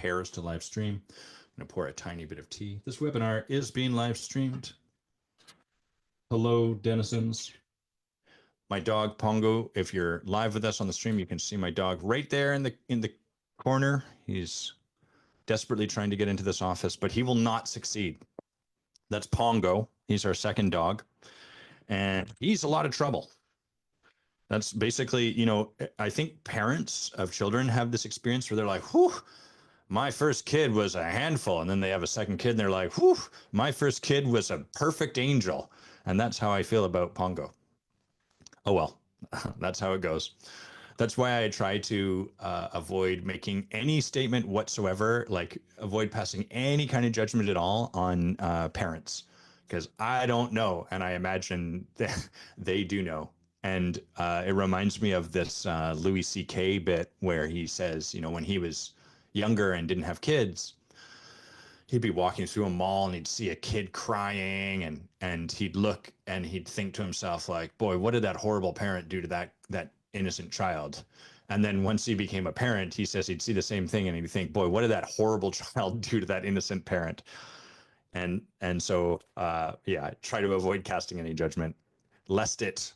prepares to live stream. I'm going to pour a tiny bit of tea. This webinar is being live streamed. Hello, denizens. My dog Pongo, if you're live with us on the stream, you can see my dog right there in the corner. He's desperately trying to get into this office, but he will not succeed. That's Pongo. He's our second dog, and he's a lot of trouble. That's basically, I think parents of children have this experience where they're like, whew, my first kid was a handful. And then they have a second kid and they're like, whew, my first kid was a perfect angel. And that's how I feel about Pongo. Oh, well, that's how it goes. That's why I try to avoid making any statement whatsoever, like avoid passing any kind of judgment at all on parents, because I don't know. And I imagine that they do know. And it reminds me of this Louis C.K. bit where he says, when he was younger and didn't have kids, he'd be walking through a mall and he'd see a kid crying and he'd look and he'd think to himself like, boy, what did that horrible parent do to that innocent child? And then once he became a parent, he says he'd see the same thing and he'd think, boy, what did that horrible child do to that innocent parent? And so yeah, try to avoid casting any judgment lest it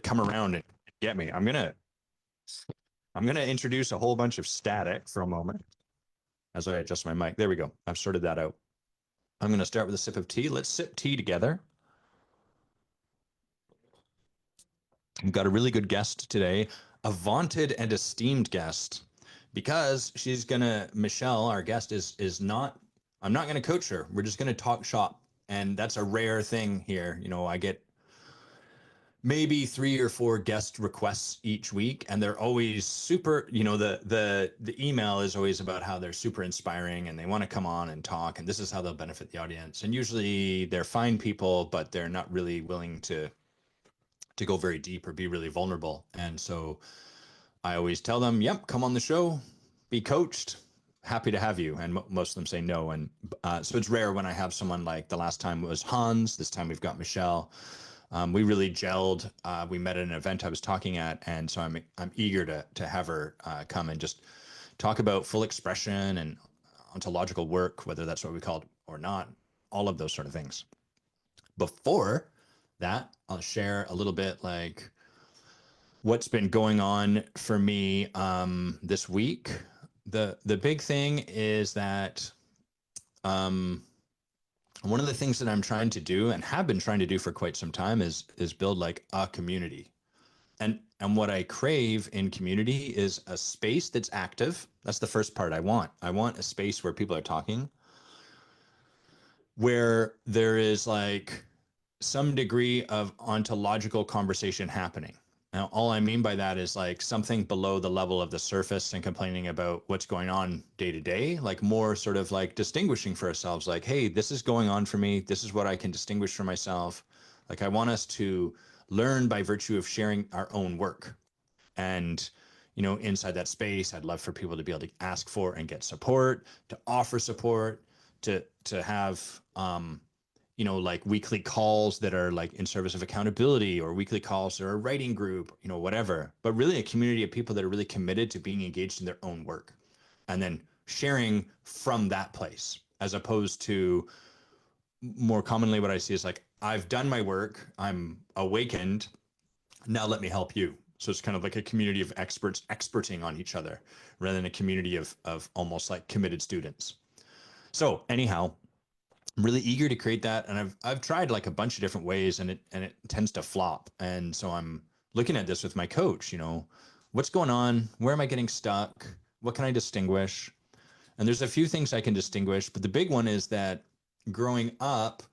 come around and get me. I'm gonna introduce a whole bunch of static for a moment as I adjust my mic. There we go. I've sorted that out. I'm going to start with a sip of tea. Let's sip tea together. We've got a really good guest today, a vaunted and esteemed guest, because Michèle, our guest, is not, I'm not going to coach her. We're just going to talk shop. And that's a rare thing here. I get maybe 3 or 4 guest requests each week, and they're always super, the email is always about how they're super inspiring and they want to come on and talk, and this is how they'll benefit the audience. And usually they're fine people, but they're not really willing to go very deep or be really vulnerable. And so I always tell them, yep, come on the show, be coached, happy to have you. And most of them say no. And so it's rare when I have someone, like the last time was Hans, this time we've got Michèle. We really gelled. We met at an event I was talking at, and so I'm eager to have her come and just talk about full expression and ontological work, whether that's what we call it or not, all of those sort of things. Before that, I'll share a little bit like what's been going on for me this week. The big thing is that one of the things that I'm trying to do and have been trying to do for quite some time is build like a community. And what I crave in community is a space that's active. That's the first part I want. I want a space where people are talking, where there is like some degree of ontological conversation happening. Now, all I mean by that is like something below the level of the surface and complaining about what's going on day to day, like more sort of like distinguishing for ourselves, like, hey, this is going on for me. This is what I can distinguish for myself. Like, I want us to learn by virtue of sharing our own work. And, inside that space, I'd love for people to be able to ask for and get support, to offer support, to have, like weekly calls that are like in service of accountability, or weekly calls or a writing group, whatever, but really a community of people that are really committed to being engaged in their own work and then sharing from that place, as opposed to more commonly what I see is like, I've done my work, I'm awakened, now let me help you. So it's kind of like a community of experts experting on each other rather than a community of almost like committed students. So anyhow, I'm really eager to create that, and I've tried like a bunch of different ways, and it tends to flop. And so I'm looking at this with my coach. What's going on? Where am I getting stuck? What can I distinguish? And there's a few things I can distinguish, but the big one is that growing up,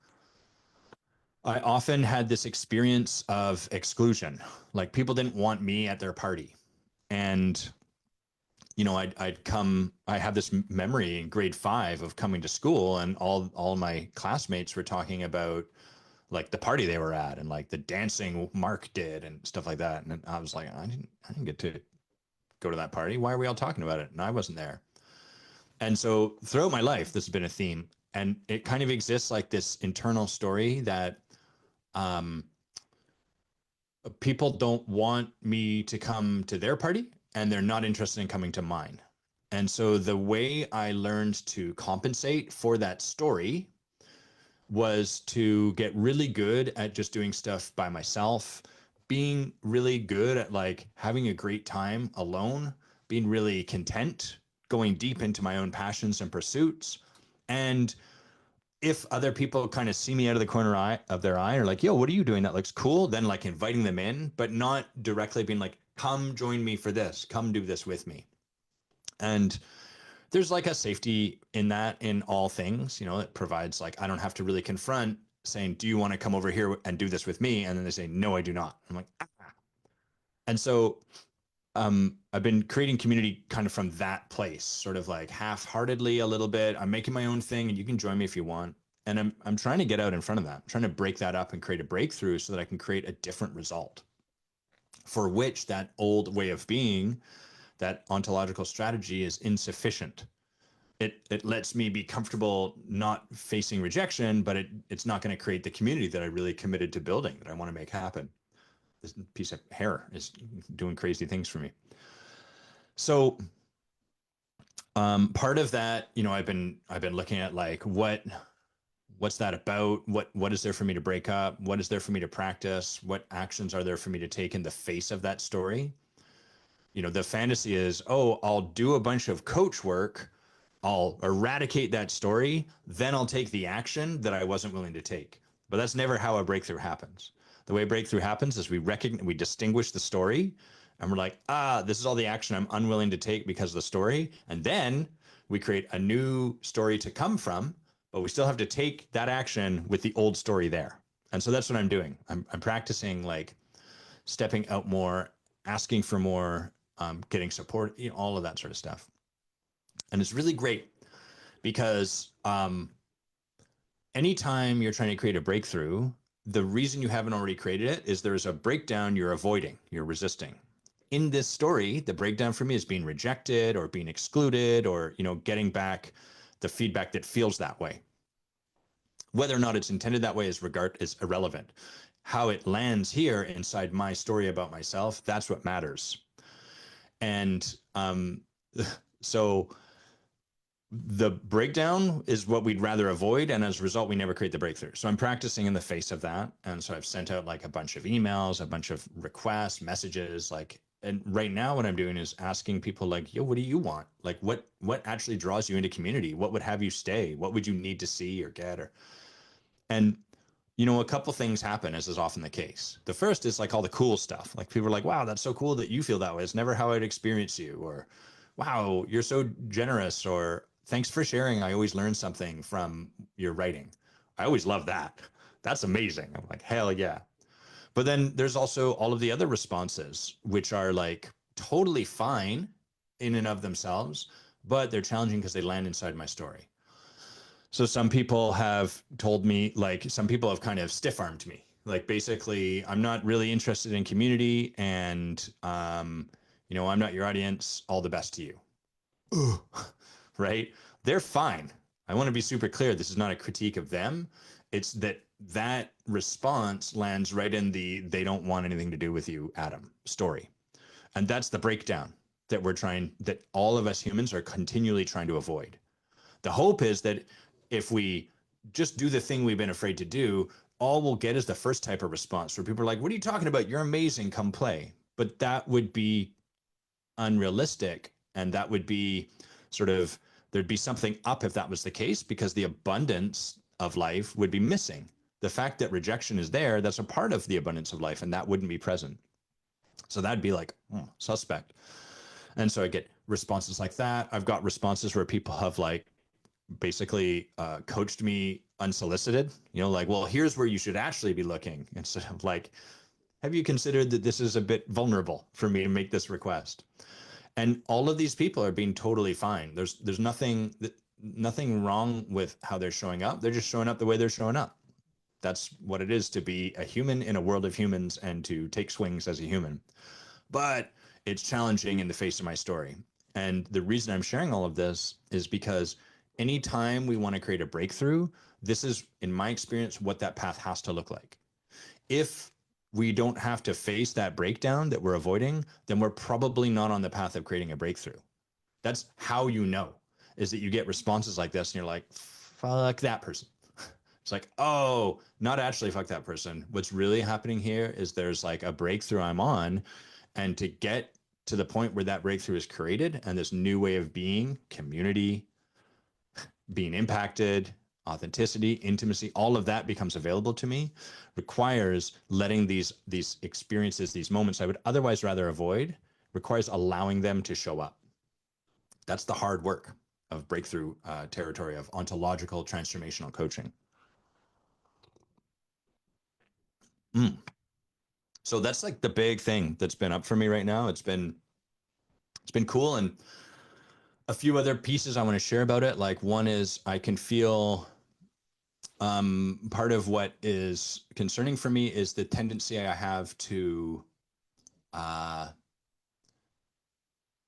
I often had this experience of exclusion. Like people didn't want me at their party, and I have this memory in grade 5 of coming to school, and all my classmates were talking about like the party they were at and like the dancing Mark did and stuff like that. And I was like, I didn't get to go to that party. Why are we all talking about it? And I wasn't there. And so throughout my life, this has been a theme, and it kind of exists like this internal story that um, people don't want me to come to their party, and they're not interested in coming to mine. And so the way I learned to compensate for that story was to get really good at just doing stuff by myself, being really good at like having a great time alone, being really content, going deep into my own passions and pursuits. And if other people kind of see me out of the corner of their eye or like, yo, what are you doing? That looks cool. Then like inviting them in, but not directly being like, come join me for this, come do this with me. And there's like a safety in that in all things, it provides like, I don't have to really confront saying, do you want to come over here and do this with me? And then they say, no, I do not. I'm like, ah. And so I've been creating community kind of from that place, sort of like half-heartedly a little bit. I'm making my own thing and you can join me if you want. And I'm trying to get out in front of that. I'm trying to break that up and create a breakthrough so that I can create a different result for which that old way of being, that ontological strategy is insufficient. It lets me be comfortable not facing rejection, but it's not going to create the community that I really committed to building, that I want to make happen. This piece of hair is doing crazy things for me. So part of that, I've been looking at like what's that about? What is there for me to break up? What is there for me to practice? What actions are there for me to take in the face of that story? The fantasy is, oh, I'll do a bunch of coach work, I'll eradicate that story, then I'll take the action that I wasn't willing to take. But that's never how a breakthrough happens. The way breakthrough happens is we distinguish the story, and we're like, this is all the action I'm unwilling to take because of the story. And then we create a new story to come from, but we still have to take that action with the old story there. And so that's what I'm doing. I'm practicing like stepping out more, asking for more, getting support, all of that sort of stuff. And it's really great because anytime you're trying to create a breakthrough, the reason you haven't already created it is there's a breakdown you're avoiding, you're resisting. In this story, the breakdown for me is being rejected or being excluded or, getting back the feedback that feels that way. Whether or not it's intended that way is irrelevant. How it lands here inside my story about myself, that's what matters. And so the breakdown is what we'd rather avoid, and as a result we never create the breakthrough. So I'm practicing in the face of that, and so I've sent out like a bunch of emails, a bunch of requests, messages, like, and right now what I'm doing is asking people like, yo, what do you want? Like what actually draws you into community? What would have you stay? What would you need to see or get? And a couple things happen, as is often the case. The first is like all the cool stuff. Like people are like, wow, that's so cool that you feel that way. It's never how I'd experience you. Or, wow, you're so generous. Or, thanks for sharing. I always learn something from your writing. I always love that. That's amazing. I'm like, hell yeah. But then there's also all of the other responses, which are like totally fine in and of themselves, but they're challenging because they land inside my story. So some people have told me, like, some people have kind of stiff armed me. Like, basically, I'm not really interested in community, and I'm not your audience. All the best to you. Ugh. Right? They're fine. I want to be super clear. This is not a critique of them. It's that response lands right in the they don't want anything to do with you, Adam story. And that's the breakdown that all of us humans are continually trying to avoid. The hope is that if we just do the thing we've been afraid to do, all we'll get is the first type of response where people are like, what are you talking about? You're amazing. Come play. But that would be unrealistic. And that would be there'd be something up if that was the case, because the abundance of life would be missing. The fact that rejection is there, that's a part of the abundance of life, and that wouldn't be present. So that'd be like, suspect. And so I get responses like that. I've got responses where people have like basically coached me unsolicited, like, well, here's where you should actually be looking, instead of like, have you considered that this is a bit vulnerable for me to make this request? And all of these people are being totally fine. There's nothing wrong with how they're showing up. They're just showing up the way they're showing up. That's what it is to be a human in a world of humans and to take swings as a human. But it's challenging in the face of my story. And the reason I'm sharing all of this is because anytime we want to create a breakthrough, this is, in my experience, what that path has to look like. If we don't have to face that breakdown that we're avoiding, then we're probably not on the path of creating a breakthrough. That's how you know, is that you get responses like this and you're like, fuck that person. It's like, oh, not actually fuck that person. What's really happening here is there's like a breakthrough I'm on. And to get to the point where that breakthrough is created and this new way of being, community, being impacted, authenticity, intimacy, all of that becomes available to me, requires letting these experiences, these moments I would otherwise rather avoid, requires allowing them to show up. That's the hard work of breakthrough territory, of ontological transformational coaching. So that's like the big thing that's been up for me right now. It's been cool. And a few other pieces I want to share about it. Like, one is I can feel part of what is concerning for me is the tendency I have to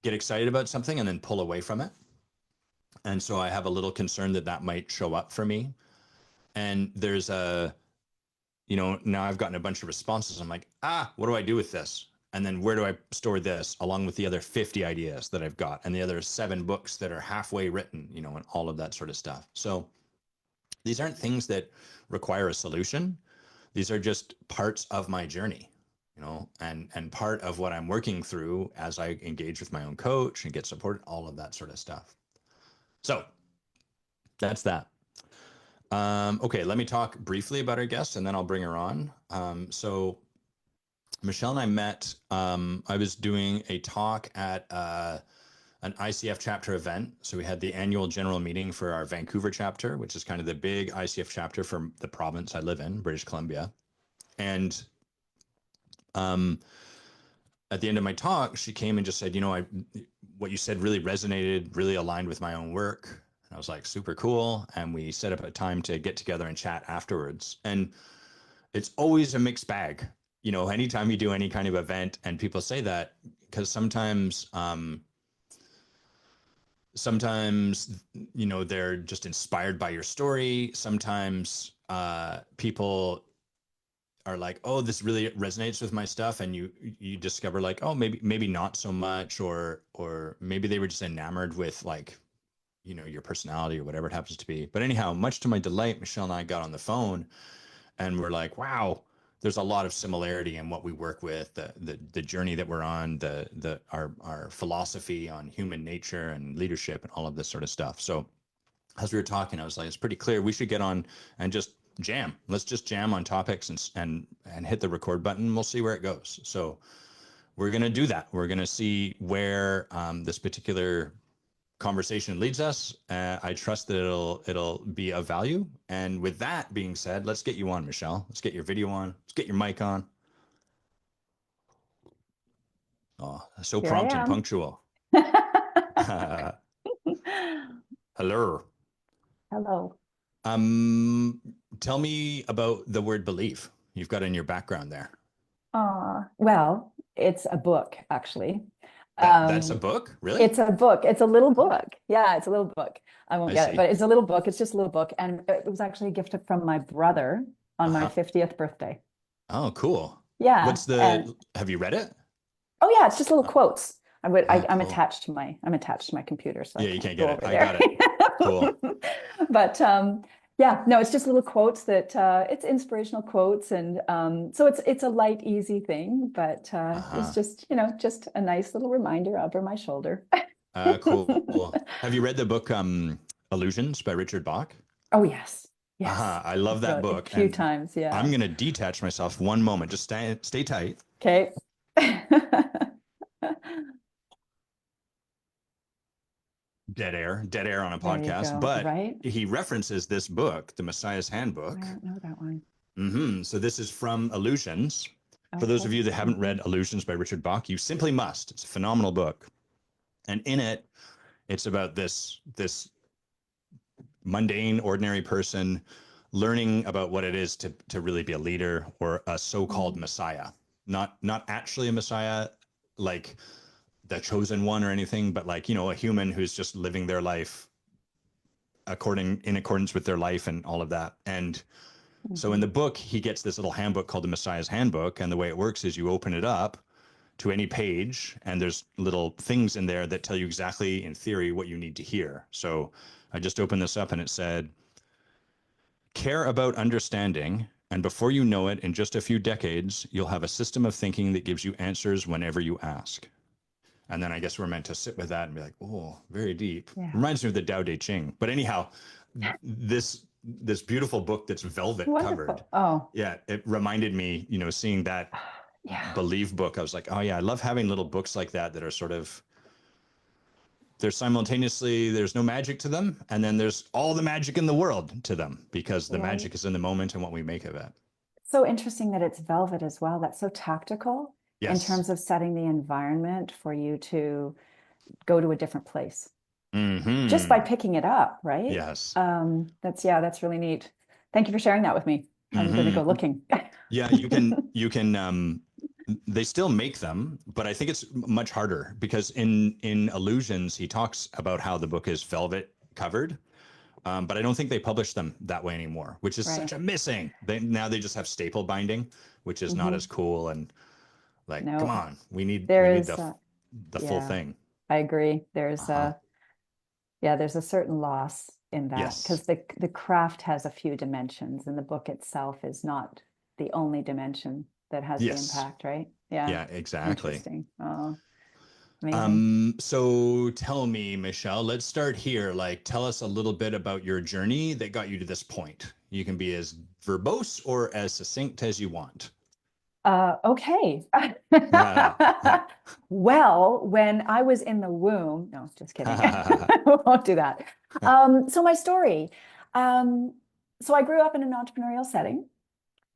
get excited about something and then pull away from it. And so I have a little concern that that might show up for me. And there's now I've gotten a bunch of responses. I'm like, what do I do with this? And then where do I store this along with the other 50 ideas that I've got and the other 7 books that are halfway written, and all of that sort of stuff. So these aren't things that require a solution. These are just parts of my journey, and part of what I'm working through as I engage with my own coach and get support, all of that sort of stuff. So that's that. Okay, let me talk briefly about our guest and then I'll bring her on. So Michèle and I met, I was doing a talk at an ICF chapter event. So we had the annual general meeting for our Vancouver chapter, which is kind of the big ICF chapter for the province I live in, British Columbia. And at the end of my talk, she came and just said, what you said really resonated, really aligned with my own work. And I was like, super cool. And we set up a time to get together and chat afterwards. And it's always a mixed bag, anytime you do any kind of event and people say that, because sometimes they're just inspired by your story. Sometimes people are like, oh, this really resonates with my stuff, and you discover like, oh, maybe not so much, or maybe they were just enamored with like, your personality or whatever it happens to be. But anyhow, much to my delight, Michèle and I got on the phone and we're like, wow, there's a lot of similarity in what we work with, the journey that we're on, our philosophy on human nature and leadership and all of this sort of stuff. So as we were talking, I was like, it's pretty clear we should get on and just jam. Let's just jam on topics and hit the record button. We'll see where it goes. So we're going to do that. We're going to see where this particular conversation leads us. I trust that it'll be of value. And with that being said, let's get you on, Michèle. Let's get your video on. Let's get your mic on. Oh, so Here prompt and punctual. Hello. Hello. Tell me about the word belief you've got in your background there. Well, it's a book, actually. That's a book? Really? It's a book. It's a little book. Yeah, it's a little book. I won't get it, but it's a little book. It's just a little book. And it was actually a gift from my brother on my 50th birthday. Oh, cool. Yeah. Have you read it? Oh yeah, it's just little quotes. I'm cool. attached to my computer. So yeah, you can't get it. I got it. Cool. But yeah, no, it's just little quotes that it's inspirational quotes, and so it's a light, easy thing, but it's just just a nice little reminder over my shoulder. Cool. Have you read the book Illusions by Richard Bach? Oh yes, yes. I love that book. A few times, yeah. I'm gonna detach myself one moment. Just stay tight. Okay. Dead air on a podcast, but right? He references this book, The Messiah's Handbook. I don't know that one. So this is from Illusions. Okay. For those of you that haven't read Illusions by Richard Bach, you simply must. It's a phenomenal book. And in it, it's about this mundane, ordinary person learning about what it is to really be a leader or a so-called Messiah. Not actually a Messiah, like the chosen one or anything, but like, a human who's just living their life in accordance with their life and all of that. And so in the book, he gets this little handbook called the Messiah's Handbook. And the way it works is you open it up to any page, and there's little things in there that tell you exactly, in theory, what you need to hear. So I just opened this up and it said, care about understanding, and before you know it, in just a few decades, you'll have a system of thinking that gives you answers whenever you ask. And then I guess we're meant to sit with that and be like, oh, very deep. Yeah. Reminds me of the Tao Te Ching. But anyhow, this beautiful book that's velvet Wonderful. covered. Oh, Yeah, it reminded me, seeing that yeah. Believe book. I was like, oh yeah, I love having little books like that are sort of, there's no magic to them, and then there's all the magic in the world to them, because the Right. magic is in the moment and what we make of it. So interesting that it's velvet as well. That's so tactical in Yes. terms of setting the environment for you to go to a different place just by picking it up, right? Yes. That's really neat. Thank you for sharing that with me. I'm going to go looking. Yeah, you can they still make them, but I think it's much harder, because in Illusions he talks about how the book is velvet covered. But I don't think they publish them that way anymore, which is such a missing. Now they just have staple binding, which is not as cool. And like, No, come on, we need the full thing. I agree. There's there's a certain loss in that, Yes. because the craft has a few dimensions, and the book itself is not the only dimension that has the impact, right? Yeah. Yeah, exactly. Interesting. Oh, amazing. So tell me, Michèle, let's start here. Like, tell us a little bit about your journey that got you to this point. You can be as verbose or as succinct as you want. Okay. Well, when I was in the womb, no, just kidding. Won't do that. So my story. So I grew up in an entrepreneurial setting,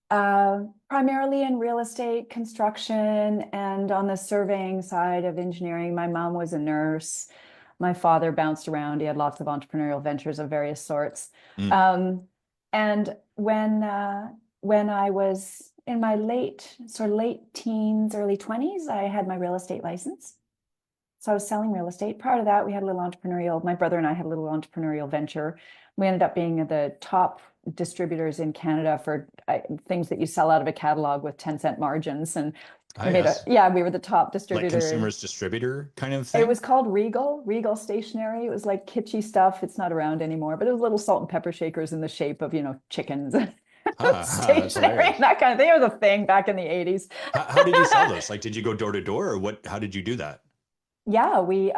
primarily in real estate, construction, and on the surveying side of engineering. My mom was a nurse. My father bounced around. He had lots of entrepreneurial ventures of various sorts. And when I was in my late teens, early 20s, I had my real estate license. So I was selling real estate. Prior to that, we had my brother and I had a little entrepreneurial venture. We ended up being the top distributors in Canada for things that you sell out of a catalog with 10-cent margins. And we were the top distributor. Like consumers distributor kind of thing? It was called Regal Stationery. It was like kitschy stuff. It's not around anymore, but it was little salt and pepper shakers in the shape of, chickens. Stationery, that kind of thing. It was a thing back in the 80s. How did you sell those? Like, did you go door to door, or what? How did you do that? Yeah, we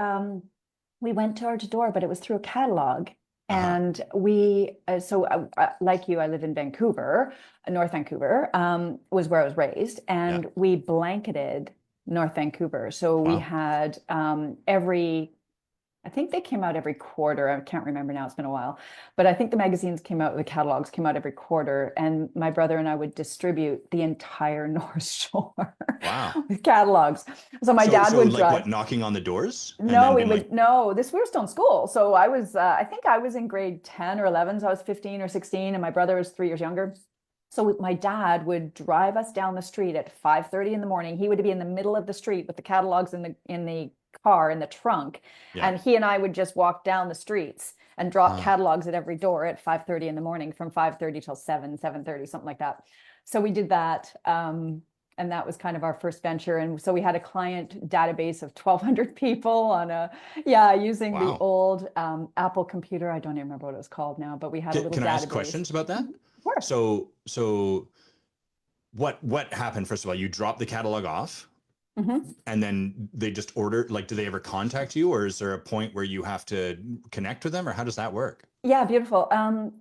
went door to door, but it was through a catalog. And like you, I live in Vancouver, North Vancouver, was where I was raised, and we blanketed North Vancouver. So we had I think they came out every quarter. I can't remember now, it's been a while. But I think the magazines the catalogs came out every quarter, and my brother and I would distribute the entire North Shore with catalogs. So my dad would drive. What, knocking on the doors? No, we were still in school. So I was, I think I was in grade 10 or 11. So I was 15 or 16, and my brother was 3 years younger. So my dad would drive us down the street at 5:30 in the morning. He would be in the middle of the street with the catalogs in the car in the trunk, and he and I would just walk down the streets and drop catalogs at every door at 5:30 in the morning, from 5:30 till 7:30, something like that. So we did that, and that was kind of our first venture. And so we had a client database of 1,200 people on using the old Apple computer. I don't even remember what it was called now, but we had a little database. Can I ask questions about that? Of course. So what happened? First of all, you dropped the catalog off. And then they just order, like, do they ever contact you, or is there a point where you have to connect with them, or how does that work? Yeah, beautiful.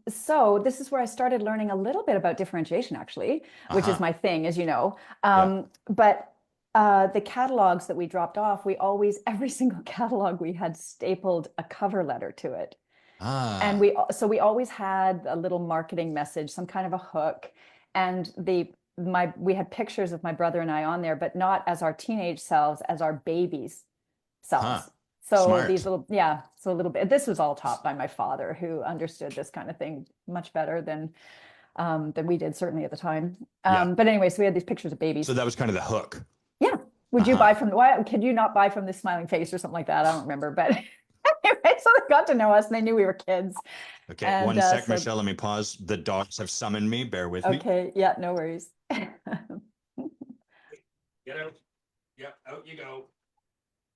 So this is where I started learning a little bit about differentiation, actually, which is my thing, as you know. But the catalogs that we dropped off, every single catalog, we had stapled a cover letter to it. And we always had a little marketing message, some kind of a hook, and we had pictures of my brother and I on there, but not as our teenage selves, as our babies selves. So smart. these little, so a little bit, this was all taught by my father, who understood this kind of thing much better than we did, certainly at the time. But anyway, so we had these pictures of babies. So that was kind of the hook. Yeah. Would you could you not buy from this smiling face or something like that? I don't remember, but anyway, so they got to know us and they knew we were kids. Okay, and, one sec, Michèle, let me pause. The dogs have summoned me. Bear with me. Okay, yeah, no worries. Get out. Yep, out you go.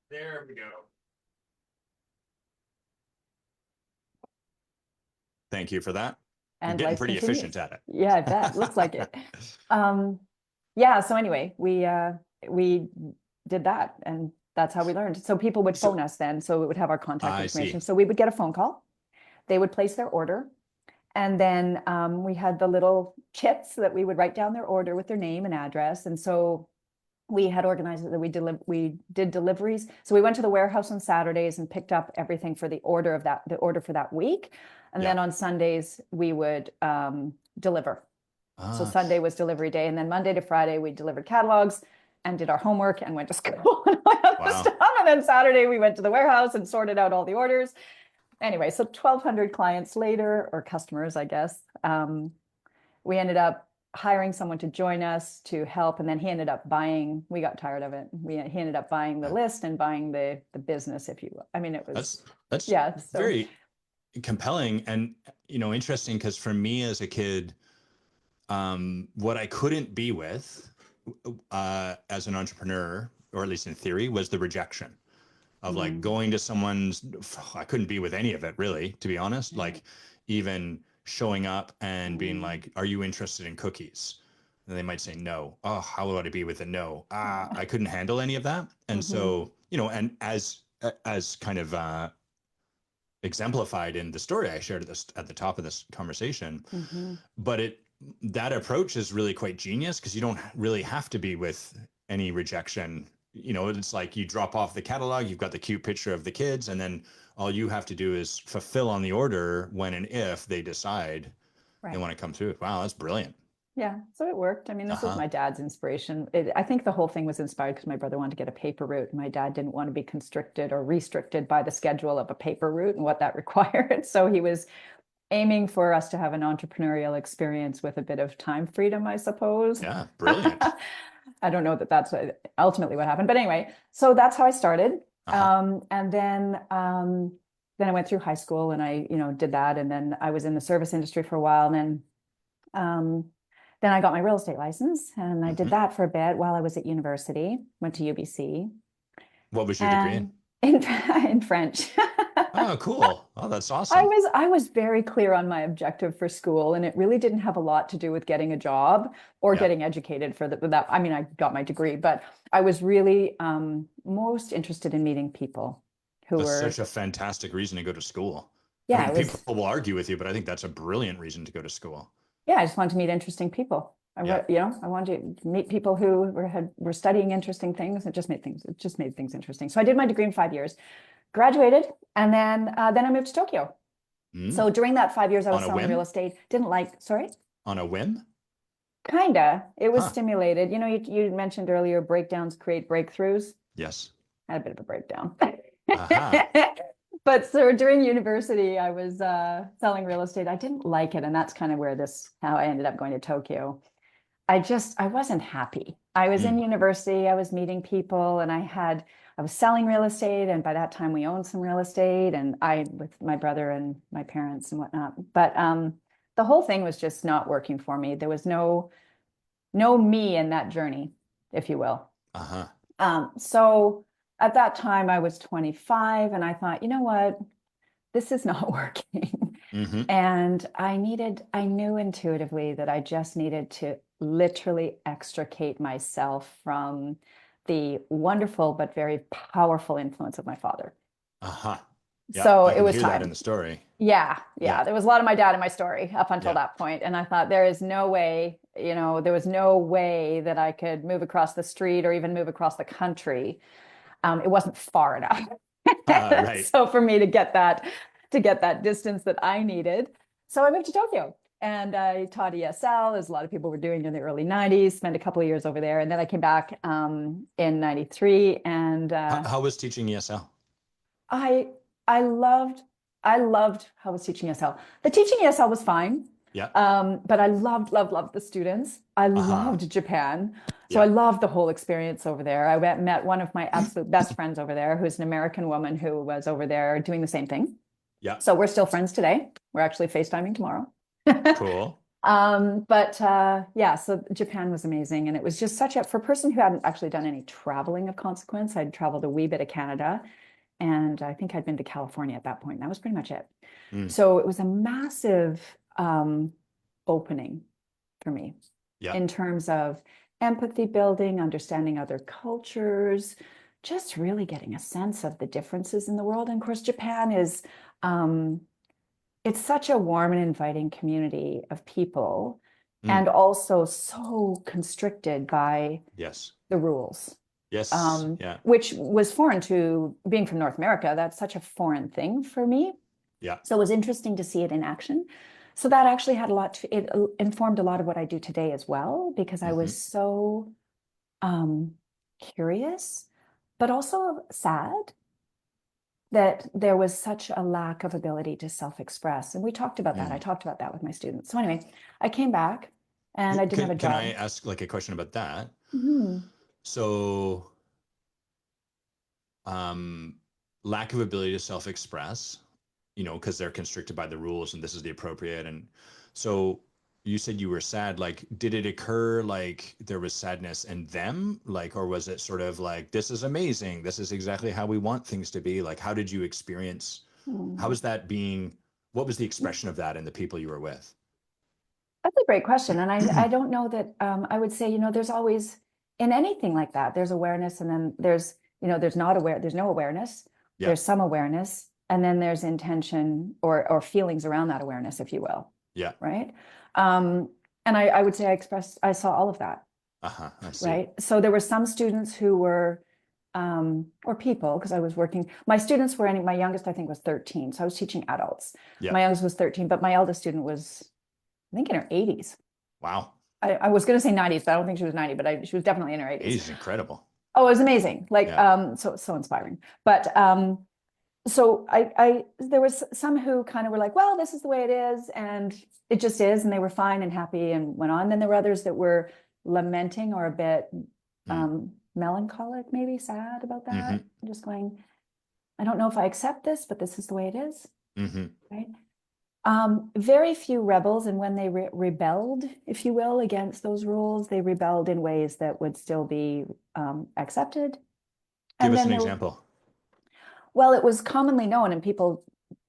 There we go. Thank you for that. You're And getting life pretty continues. efficient at it. Yeah, I bet. Looks like it. Yeah, so anyway, we did that, and that's how we learned. So people would phone us then, so it would have our contact I see. information. So we would get a phone call, they would place their order, and then we had the little kits that we would write down their order with their name and address. And so we had organized it that we did deliveries. So we went to the warehouse on Saturdays and picked up everything for the order for that week. And then on Sundays we would deliver. So Sunday was delivery day, and then Monday to Friday we delivered catalogs and did our homework and went to school and all that stuff. And then Saturday we went to the warehouse and sorted out all the orders. Anyway, so 1,200 clients later, or customers, I guess, we ended up hiring someone to join us to help, and then he ended up buying. We got tired of it. He ended up buying the list and buying the business, if you will. I mean, it was that's very compelling and interesting, because for me as a kid, what I couldn't be with as an entrepreneur, or at least in theory, was the rejection of like going to someone's. I couldn't be with any of it, really, to be honest. Like even showing up and being like, "Are you interested in cookies?" And they might say no. Oh, how would I be with a no? I couldn't handle any of that. And so, and as kind of exemplified in the story I shared at the top of this conversation, but that approach is really quite genius, because you don't really have to be with any rejection. It's like you drop off the catalog, you've got the cute picture of the kids, and then all you have to do is fulfill on the order when and if they decide they want to come through. Wow, that's brilliant. Yeah, so it worked. I mean, this was my dad's inspiration. I think the whole thing was inspired because my brother wanted to get a paper route, and my dad didn't want to be constricted or restricted by the schedule of a paper route and what that required. So he was aiming for us to have an entrepreneurial experience with a bit of time freedom, I suppose. Yeah, brilliant. I don't know that that's ultimately what happened, but anyway, so that's how I started. And then I went through high school, and I, did that, and then I was in the service industry for a while, and then I got my real estate license, and I did that for a bit while I was at university. Went to UBC. What was your degree in? In French. Oh, cool. Oh, that's awesome. I was very clear on my objective for school, and it really didn't have a lot to do with getting a job or getting educated for that. I mean, I got my degree, but I was really most interested in meeting people who were such a fantastic reason to go to school. Yeah, I mean, people will argue with you, but I think that's a brilliant reason to go to school. Yeah, I just wanted to meet interesting people. I wanted to meet people who were studying interesting things. It just made things interesting. So I did my degree in 5 years, graduated, and then I moved to Tokyo. So during that 5 years, I was selling real estate. Sorry? On a whim? Kinda. It was stimulated. You mentioned earlier, breakdowns create breakthroughs. Yes. I had a bit of a breakdown. But so during university, I was selling real estate. I didn't like it, and that's kind of how I ended up going to Tokyo. I wasn't happy. I was in university, I was meeting people, and I was selling real estate, and by that time we owned some real estate, and with my brother and my parents and whatnot. But the whole thing was just not working for me. There was no me in that journey, if you will. So at that time I was 25, and I thought, you know what, this is not working. And I knew intuitively that I just needed to literally extricate myself from the wonderful but very powerful influence of my father. Yeah, so I it was hear time. That in the story. Yeah. There was a lot of my dad in my story up until that point. And I thought, there is no way, there was no way that I could move across the street or even move across the country. It wasn't far enough. So for me to get that distance that I needed. So I moved to Tokyo, and I taught ESL, as a lot of people were doing in the early 90s, spent a couple of years over there. And then I came back in 93. And how was teaching ESL? I loved how I was teaching ESL. The teaching ESL was fine. But I loved the students. I loved Japan. So I loved the whole experience over there. I met one of my absolute best friends over there, who's an American woman who was over there doing the same thing. So we're still friends today. We're actually FaceTiming tomorrow. Cool. Yeah, so Japan was amazing. And it was just such a, for a person who hadn't actually done any traveling of consequence, I'd traveled a wee bit of Canada and I think I'd been to California at that point. And that was pretty much it. Mm. So it was a massive opening for me Yeah. in terms of empathy building, understanding other cultures, just really getting a sense of the differences in the world. And of course, Japan is, it's such a warm and inviting community of people, Mm. and also so constricted by Yes. the rules, Yes. Yeah. which was foreign to being from North America. That's such a foreign thing for me. Yeah. So it was interesting to see it in action. So that actually had a lot to, it informed a lot of what I do today as well, because I was so curious, but also sad that there was such a lack of ability to self-express. And we talked about that. I talked about that with my students. So anyway, I came back and I didn't have a Can job. I ask like a question about that? Mhm. So, um, lack of ability to self-express, you know, because they're constricted by the rules and this is the appropriate. And so you said you were sad. Like, did it occur like there was sadness in them? Like, or was it sort of like, this is amazing. This is exactly how we want things to be. Like, how did you experience, how Mm. was that being, what was the expression of that in the people you were with? That's a great question. And I don't know that I would say, there's always in anything like that, there's awareness and then there's not aware, there's no awareness, Yeah. there's some awareness, and then there's intention or feelings around that awareness, if you will. Yeah. Right. Um, and I would say I saw all of that. Uh-huh. I see. Right. So there were some students who were, or people, because I was working, my students were, my youngest, I think, was 13. So I was teaching adults. Yeah. My youngest was 13, but my eldest student was, I think, in her 80s. Wow. I was going to say 90s, but I don't think she was 90, but she was definitely in her 80s. He's incredible. Oh, it was amazing. Like, Yeah. so inspiring. But so there was some who kind of were like, well, this is the way it is, and it just is, and they were fine and happy and went on. Then there were others that were lamenting or a bit melancholic, maybe sad about that. Just going, I don't know if I accept this, but this is the way it is. Right. Very few rebels, and when they rebelled, if you will, against those rules, they rebelled in ways that would still be accepted. Give And us then an example. well, it was commonly known, and people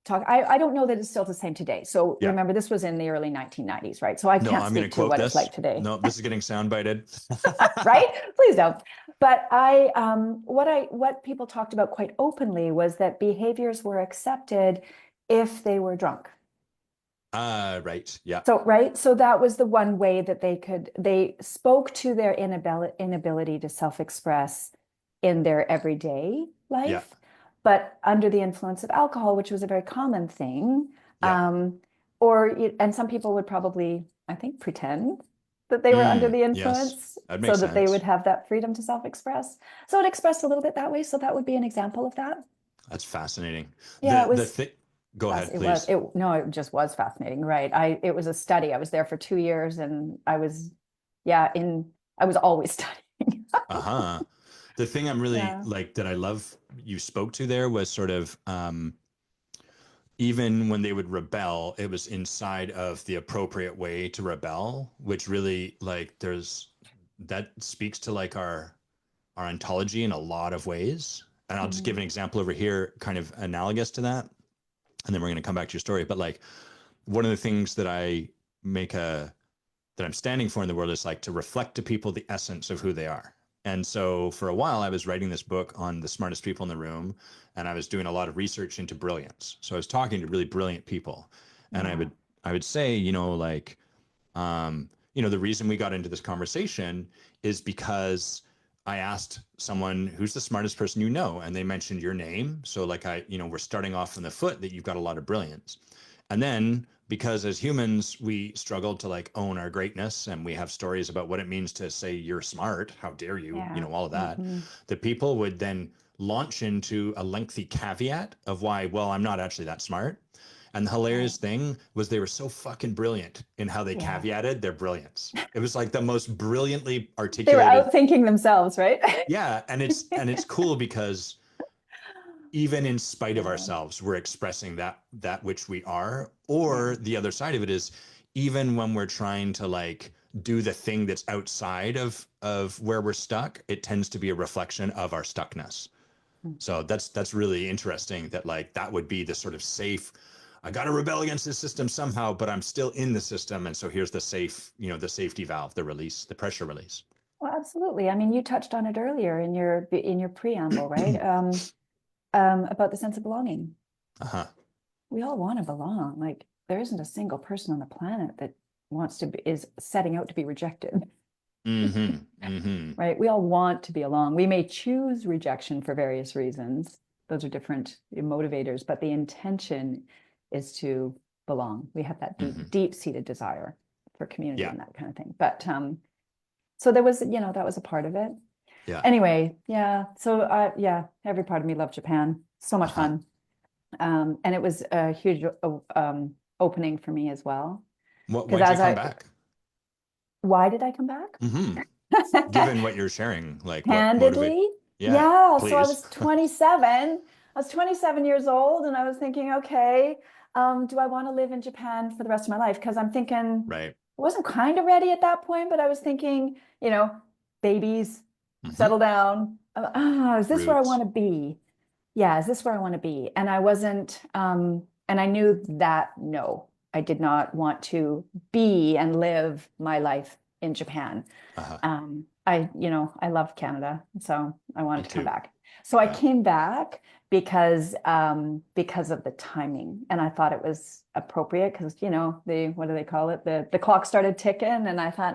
talk. I don't know that it's still the same today. So Yeah. remember, this was in the early 1990s, right? So I No, can't I'm going speak to to quote what this. it's like today. No, this is getting soundbited. Right? Please don't. But what people talked about quite openly was that behaviors were accepted if they were drunk. Right. Yeah. So that was the one way that they spoke to their inability to self-express in their everyday life. Yeah. But under the influence of alcohol, which was a very common thing, Yeah. and some people would probably, I think, pretend that they were under the Yes. influence That so makes that they would sense. have that freedom to self-express. So it expressed a little bit that way. So that would be an example of that. That's fascinating. Yeah, it The was. thing. Go ahead, It please. was no, it just was fascinating, right? It was a study. I was there for 2 years, and I was always studying. Uh-huh. The thing I'm really Yeah. like that I love you spoke to there was sort of even when they would rebel, it was inside of the appropriate way to rebel, which really like that speaks to like our ontology in a lot of ways. And I'll just give an example over here, kind of analogous to that. And then we're going to come back to your story. But like one of the things that that I'm standing for in the world is like to reflect to people the essence of who they are. And so for a while, I was writing this book on the smartest people in the room, and I was doing a lot of research into brilliance. So I was talking to really brilliant people, and I would say, like, the reason we got into this conversation is because I asked someone who's the smartest person you know, and they mentioned your name. So like we're starting off from the foot that you've got a lot of brilliance. And then because as humans, we struggle to like own our greatness and we have stories about what it means to say you're smart. How dare you, all of that. The people would then launch into a lengthy caveat of why, well, I'm not actually that smart. And the hilarious thing was they were so fucking brilliant in how they caveated their brilliance. It was like the most brilliantly They were articulated. outthinking themselves, right? Yeah, and it's cool because even in spite of ourselves, we're expressing that which we are. Or the other side of it is even when we're trying to like do the thing that's outside of where we're stuck, it tends to be a reflection of our stuckness. So that's really interesting that like that would be the sort of safe, I got to rebel against this system somehow, but I'm still in the system. And so here's the safe, the safety valve, the release, the pressure release. Well, absolutely. I mean, you touched on it earlier in your preamble, right? About the sense of belonging. Uh-huh. We all want to belong. Like there isn't a single person on the planet that is setting out to be rejected. Mm-hmm. Mm-hmm. Right? We all want to be along. We may choose rejection for various reasons. Those are different motivators, but the intention is to belong. We have that Mm-hmm. deep-seated desire for community Yeah. and that kind of thing. But so there was, that was a part of it. Yeah. Anyway, yeah. So yeah, every part of me loved Japan. So much fun. And it was a huge opening for me as well. Why did you come back? Why did I come back? Mm-hmm. Given what you're sharing, like what motivated? Candidly, Yeah, so I please. was 27. I was 27 years old, and I was thinking, okay, do I want to live in Japan for the rest of my life? Because I'm thinking, Right. I wasn't kind of ready at that point, but I was thinking, babies, settle down. Is this where I Roots. want to be? Yeah, is this where I want to be? And I wasn't, and I knew that no, I did not want to be and live my life in Japan. I loved Canada, so I wanted to come back. So I came back because of the timing, and I thought it was appropriate because what do they call it? The clock started ticking, and I thought,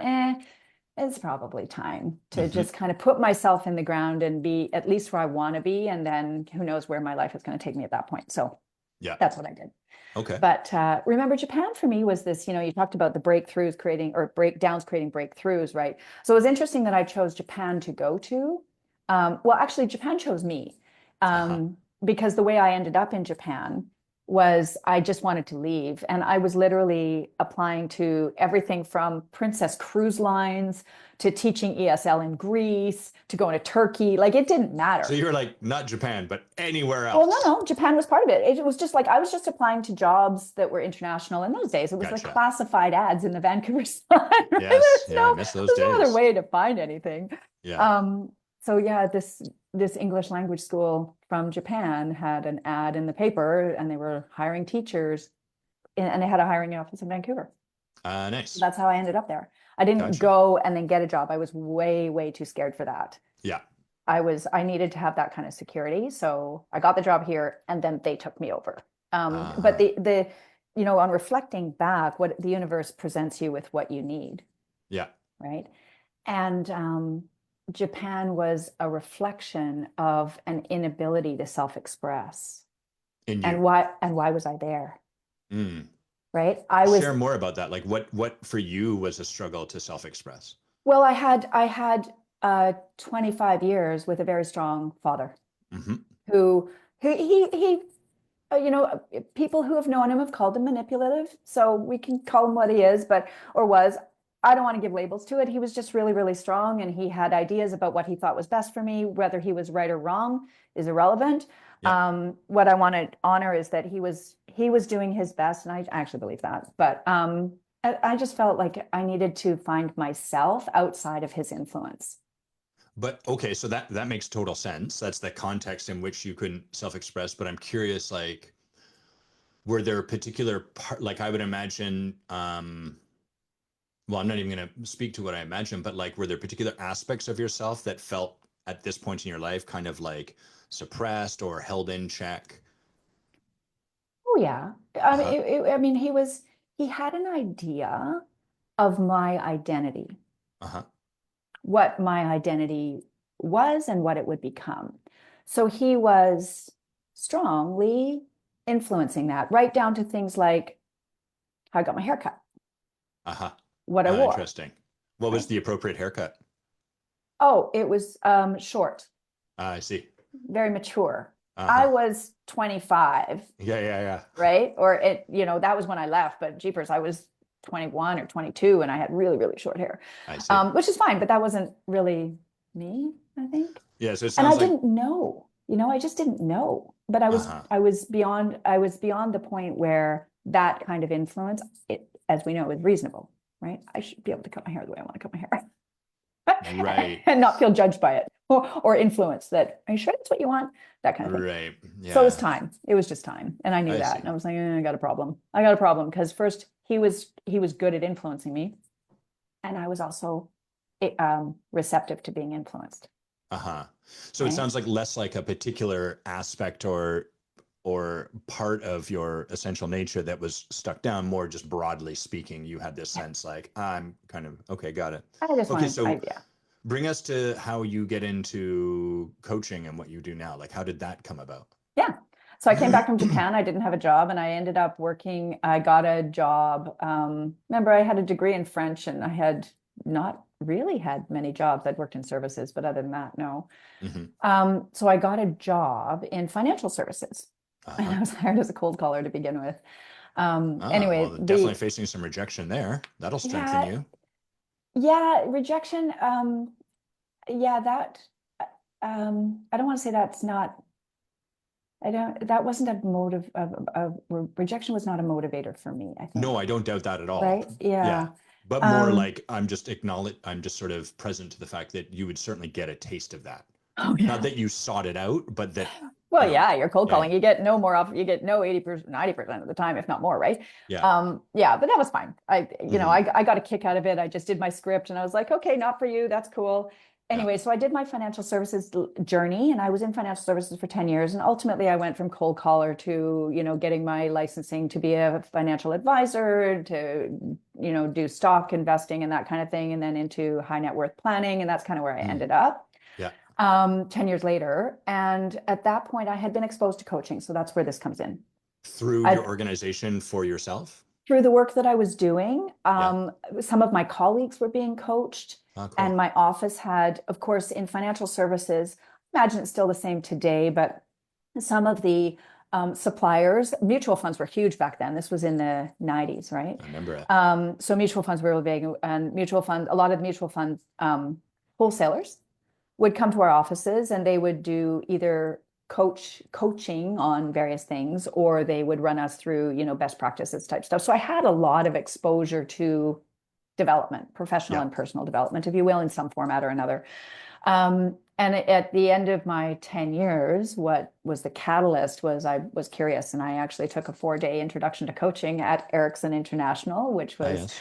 it's probably time to just kind of put myself in the ground and be at least where I want to be, and then who knows where my life is going to take me at that point. So yeah, that's what I did. Okay. But remember, Japan for me was this, you talked about the breakthroughs creating or breakdowns creating breakthroughs, right? So it was interesting that I chose Japan to go to. Well, actually, Japan chose me because the way I ended up in Japan was I just wanted to leave. And I was literally applying to everything from Princess Cruise Lines to teaching ESL in Greece to going to Turkey. Like it didn't matter. So you were like, not Japan, but anywhere else. Well, no, Japan was part of it. It was just like I was just applying to jobs that were international in those days. It was like classified ads in the Vancouver Sun. Right? Yes, I miss those days. No other way to find anything. Yeah. So yeah, this English language school from Japan had an ad in the paper, and they were hiring teachers, and they had a hiring office in Vancouver. Nice. So that's how I ended up there. I didn't go and then get a job. I was way, way too scared for that. Yeah. I needed to have that kind of security. So I got the job here, and then they took me over. But on reflecting back, what the universe presents you with what you need. Yeah. Right. And Japan was a reflection of an inability to self-express. And why was I there? Right. Share more about that. Like what for you was a struggle to self-express? Well, I had 25 years with a very strong father who he people who have known him have called him manipulative. So we can call him what he is, or was. I don't want to give labels to it. He was just really, really strong, and he had ideas about what he thought was best for me. Whether he was right or wrong is irrelevant. Yeah. What I want to honor is that he was doing his best, and I actually believe that. But I just felt like I needed to find myself outside of his influence. But okay, so that makes total sense. That's the context in which you couldn't self-express. But I'm curious, like, were there particular like I would imagine, well, I'm not even going to speak to what I imagine, but like, were there particular aspects of yourself that felt at this point in your life kind of like suppressed or held in check? Oh yeah. I mean, he had an idea of my identity. What my identity was and what it would become. So he was strongly influencing that, right down to things like how I got my hair cut. What I wore. Interesting. What was the appropriate haircut? Oh, it was short. I see. Very mature. I was 25. Yeah. Right? Or that was when I left, but jeepers, I was 21 or 22, and I had really, really short hair. I see. Which is fine, but that wasn't really me, I think. Yeah, so it sounds and I didn't know. I just didn't know. But I was beyond the point where that kind of influence, as we know, is reasonable, right? I should be able to cut my hair the way I want to cut my hair. Right. And not feel judged by it or influenced that, are you sure that's what you want? That kind of thing. Right. Yeah. So it was time. It was just time. And I knew I that. see. And I was like, I got a problem. I got a problem because first he was good at influencing me. And I was also receptive to being influenced. Uh-huh. So Right? it sounds like less like a particular aspect or part of your essential nature that was stuck down, more just broadly speaking, you had this sense like, I'm kind of, okay, got it. I just Okay, wanted, so yeah. bring us to how you get into coaching and what you do now. Like, how did that come about? Yeah. So I came back from Japan. I didn't have a job and I ended up working. I got a job. Remember, I had a degree in French and I had not really had many jobs. I'd worked in services, but other than that, no. So I got a job in financial services. And I was hired as a cold caller to begin with. Anyway, well, definitely facing some rejection there. That'll strengthen you. Yeah, rejection. Yeah, that I don't want to say that's not. That wasn't a motive of rejection was not a motivator for me, I think. No, I don't doubt that at all. Right? Yeah. But more like I'm just sort of present to the fact that you would certainly get a taste of that. Oh, yeah. Not that you sought it out, but that. Well, yeah, you're cold calling. You get no more off. You get no 80%, 90% of the time, if not more, right? Yeah. Yeah, but that was fine. I got a kick out of it. I just did my script and I was like, okay, not for you. That's cool. Anyway, so I did my financial services journey and I was in financial services for 10 years. And ultimately I went from cold caller to, getting my licensing to be a financial advisor, to, do stock investing and that kind of thing. And then into high net worth planning. And that's kind of where I ended up. Yeah. 10 years later. And at that point I had been exposed to coaching. So that's where this comes in. Through your organization for yourself? Through the work that I was doing. Some of my colleagues were being coached. Cool. And my office had, of course, in financial services, imagine it's still the same today, but some of the suppliers, mutual funds were huge back then. This was in the 90s, right? I remember it. So mutual funds were really big, and a lot of mutual fund wholesalers would come to our offices and they would do either coaching on various things, or they would run us through, best practices type stuff. So I had a lot of exposure to development, professional and personal development, if you will, in some format or another. And at the end of my 10 years, what was the catalyst was I was curious, and I actually took a 4-day introduction to coaching at Ericsson International, which was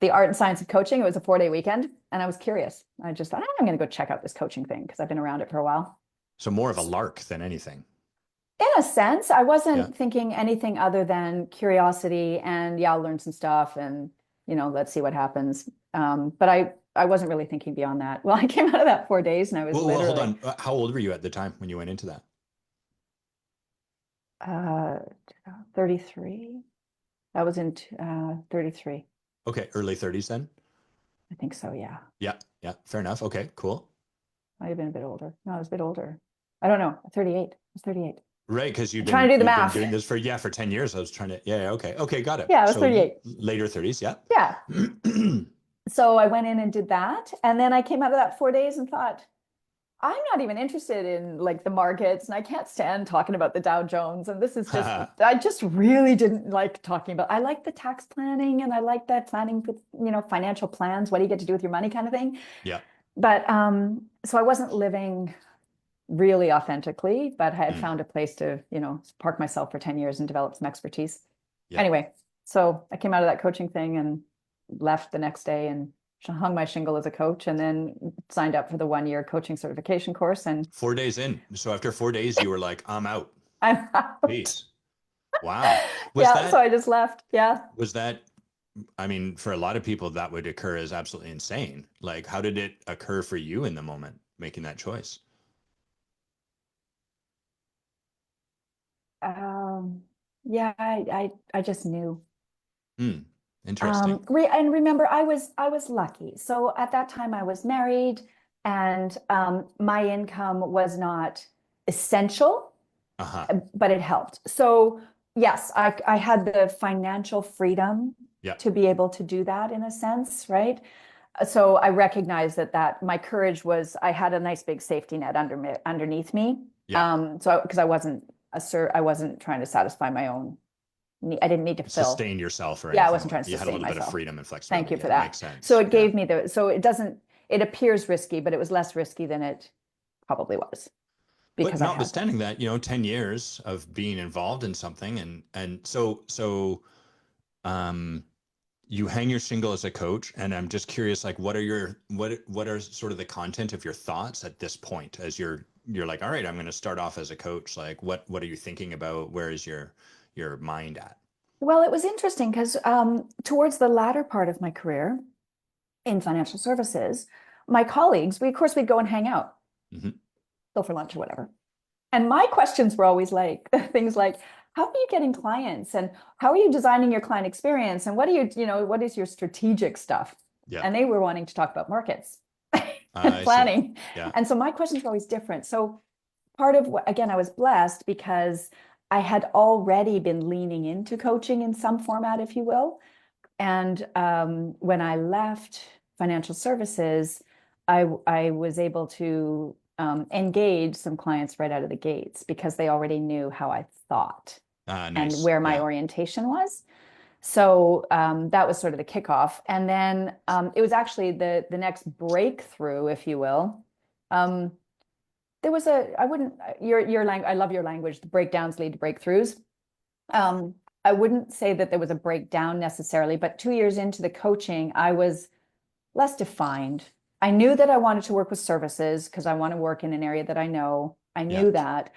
the art and science of coaching. It was a 4-day weekend, and I was curious. I just thought, I'm going to go check out this coaching thing because I've been around it for a while. So more of a lark than anything. In a sense, I wasn't thinking anything other than curiosity and I'll learn some stuff and let's see what happens. But I wasn't really thinking beyond that. Well, I came out of that 4 days and I was literally. Hold on. How old were you at the time when you went into that? 33. That was in 33. Okay, early 30s then? I think so, yeah. Yeah, fair enough. Okay, cool. Might have been a bit older. No, I was a bit older. I don't know. 38. I was 38. Right, because you've been trying to do the math. Been doing this for 10 years. I was trying to, okay, got it. Yeah, I was 38. Later 30s, yeah. Yeah. So I went in and did that. And then I came out of that 4 days and thought, I'm not even interested in like the markets, and I can't stand talking about the Dow Jones. And this is just, I just really didn't like talking about, I like the tax planning and I like that planning with, financial plans. What do you get to do with your money kind of thing? Yeah. But so I wasn't living really authentically, but I had found a place to, park myself for 10 years and develop some expertise. Yeah. Anyway, so I came out of that coaching thing and left the next day and hung my shingle as a coach, and then signed up for the 1-year coaching certification course. And 4 days in. So after 4 days, you were like, I'm out. I'm out. Jeez. Wow. So I just left. Yeah. Was that, I mean, for a lot of people, that would occur as absolutely insane. Like, how did it occur for you in the moment, making that choice? Yeah, I just knew. Interesting. And remember, I was lucky. So at that time I was married, and my income was not essential, but it helped. So yes, I had the financial freedom to be able to do that in a sense, right? So I recognized that my courage was, I had a nice big safety net underneath me. So because I wasn't trying to satisfy my own I didn't need to fill. sustain yourself or Yeah, I anything. wasn't trying to You had a sustain little bit of myself. freedom and flexibility. Thank you for Yeah, that. makes sense. So it Yeah. gave me so it appears risky, but it was less risky than it probably was But because I had to. notwithstanding that, 10 years of being involved in something, and so you hang your shingle as a coach, and I'm just curious, like, what are sort of the content of your thoughts at this point, as you're like, all right, I'm going to start off as a coach. Like, what are you thinking about? Where is your mind at? Well, it was interesting because towards the latter part of my career in financial services, my colleagues, of course, we'd go and hang out, go for lunch or whatever. And my questions were always like things like, how are you getting clients? And how are you designing your client experience? And what what is your strategic stuff? Yeah. And they were wanting to talk about markets and I planning. Yeah. And so my questions were always different. So part of what, again, I was blessed because I had already been leaning into coaching in some format, if you will. And when I left financial services, I was able to engage some clients right out of the gates because they already knew how I thought Nice. and where my orientation was. So that was sort of the kickoff. And then it was actually the next breakthrough, if you will. There was I wouldn't, I love your language, the breakdowns lead to breakthroughs. I wouldn't say that there was a breakdown necessarily, but 2 years into the coaching, I was less defined. I knew that I wanted to work with services because I want to work in an area that I know. I knew that.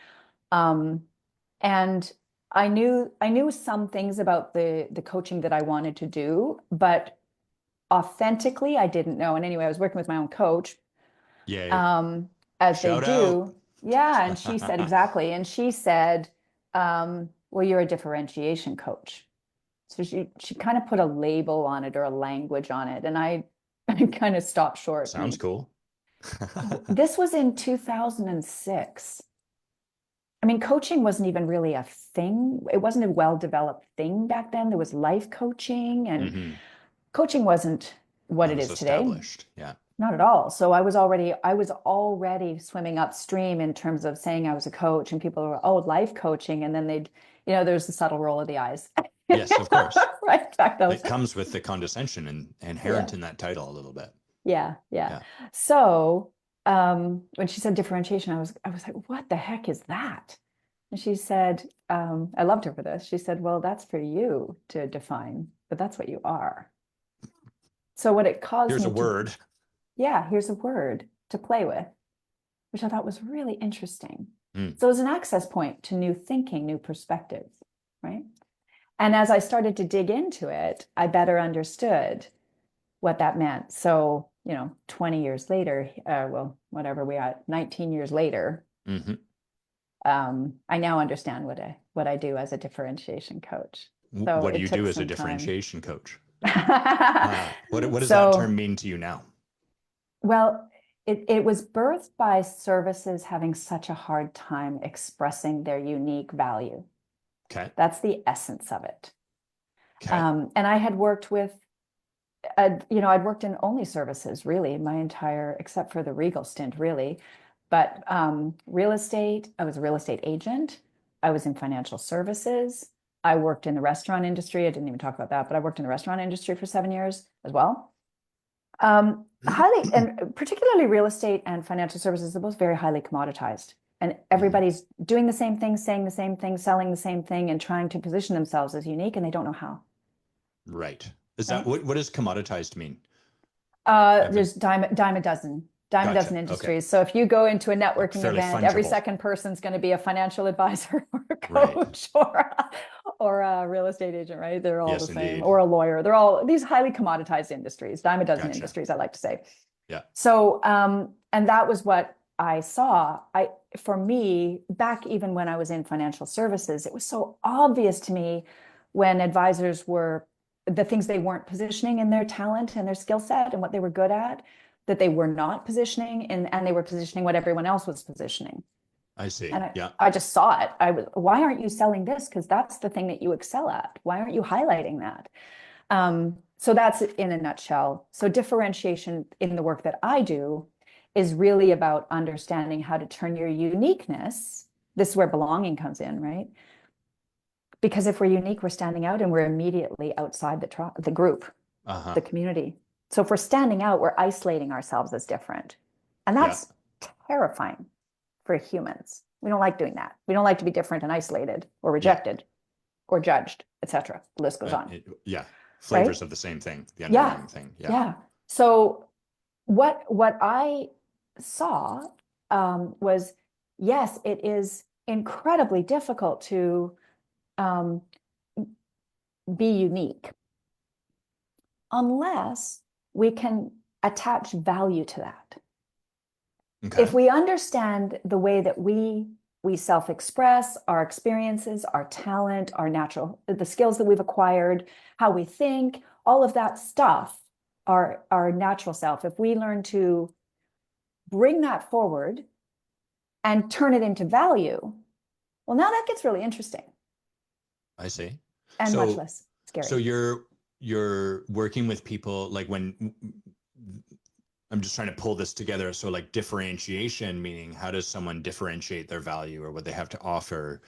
And I knew some things about the coaching that I wanted to do, but authentically, I didn't know. And anyway, I was working with my own coach. As Shout they do. out. Yeah. And she said, exactly. And she said, well, you're a differentiation coach. So she kind of put a label on it or a language on it. And I kind of stopped short. Sounds cool. This was in 2006. I mean, coaching wasn't even really a thing. It wasn't a well-developed thing back then. There was life coaching, and coaching wasn't what it is today. Established. Yeah. Not at all. So I was already swimming upstream in terms of saying I was a coach, and people were, oh, life coaching. And then there's the subtle roll of the eyes. Yes, of course. Right. Back those. It comes with the condescension and inherent in that title a little bit. Yeah. So when she said differentiation, I was like, what the heck is that? And she said, I loved her for this. She said, well, that's for you to define, but that's what you are. So what it caused Here's me a word. Yeah, here's a word to play with, which I thought was really interesting. So it was an access point to new thinking, new perspectives, right? And as I started to dig into it, I better understood what that meant. So, 20 years later, well, whatever we are, 19 years later, I now understand what I do as a differentiation coach. So what do you do as a differentiation coach? What does that term mean to you now? Well, it was birthed by services having such a hard time expressing their unique value. Okay. That's the essence of it. Okay. And I had worked with, I'd worked in only services really my entire, except for the Regal stint really. But real estate, I was a real estate agent. I was in financial services. I worked in the restaurant industry. I didn't even talk about that, but I worked in the restaurant industry for 7 years as well. Highly, and particularly real estate and financial services, they're both very highly commoditized. And everybody's doing the same thing, saying the same thing, selling the same thing, and trying to position themselves as unique, and they don't know how. Right. Is that what does commoditized mean? There's dime a dozen industries. Okay. So if you go into a networking event, fungible. Every second person's going to be a financial advisor or a coach or a real estate agent, right? They're all the same. Indeed. Or a lawyer. They're all these highly commoditized industries, dime a dozen industries, I like to say. Yeah. So, and that was what I saw. For me, back even when I was in financial services, it was so obvious to me when advisors were the things they weren't positioning in their talent and their skill set and what they were good at, that they were not positioning and they were positioning what everyone else was positioning. I see. And I just saw it. Why aren't you selling this? Because that's the thing that you excel at. Why aren't you highlighting that? So that's in a nutshell. So differentiation in the work that I do is really about understanding how to turn your uniqueness. This is where belonging comes in, right? Because if we're unique, we're standing out and we're immediately outside the group, Uh-huh. the community. So if we're standing out, we're isolating ourselves as different. And Yeah. that's terrifying for humans. We don't like doing that. We don't like to be different and isolated or Yeah. rejected or judged, etc. The list goes on. Yeah. Flavors Right? of the same thing, the Yeah. underlying thing. Yeah. Yeah. So what I saw was, yes, it is incredibly difficult to be unique unless we can attach value to that. Okay. If we understand the way that we self-express, our experiences, our talent, our natural, the skills that we've acquired, how we think, all of that stuff, our natural self, if we learn to bring that forward and turn it into value, well, now that gets really interesting I see. and much So, less scary. so you're working with people like when I'm just trying to pull this together. So like differentiation, meaning how does someone differentiate their value or what they have to offer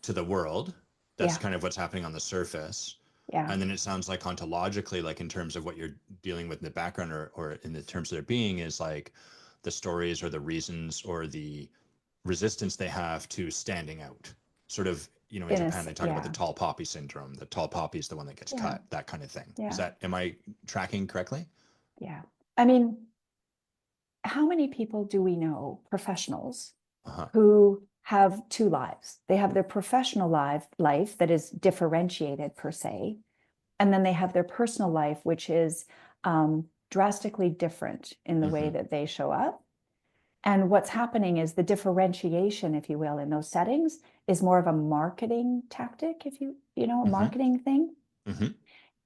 to the world? That's Yeah. kind of what's happening on the surface. Yeah. And then it sounds like ontologically, like in terms of what you're dealing with in the background or in the terms of their being is like the stories or the reasons or the resistance they have to standing out. Sort of, in Japan, they talk about the tall poppy syndrome. The tall poppy is the one that gets cut, that kind of thing. Yeah. Am I tracking correctly? Yeah. I mean, how many people do we know, professionals, who have two lives? They have their professional life that is differentiated per se, and then they have their personal life, which is drastically different in the way that they show up. And what's happening is the differentiation, if you will, in those settings is more of a marketing tactic, if you know, a marketing thing.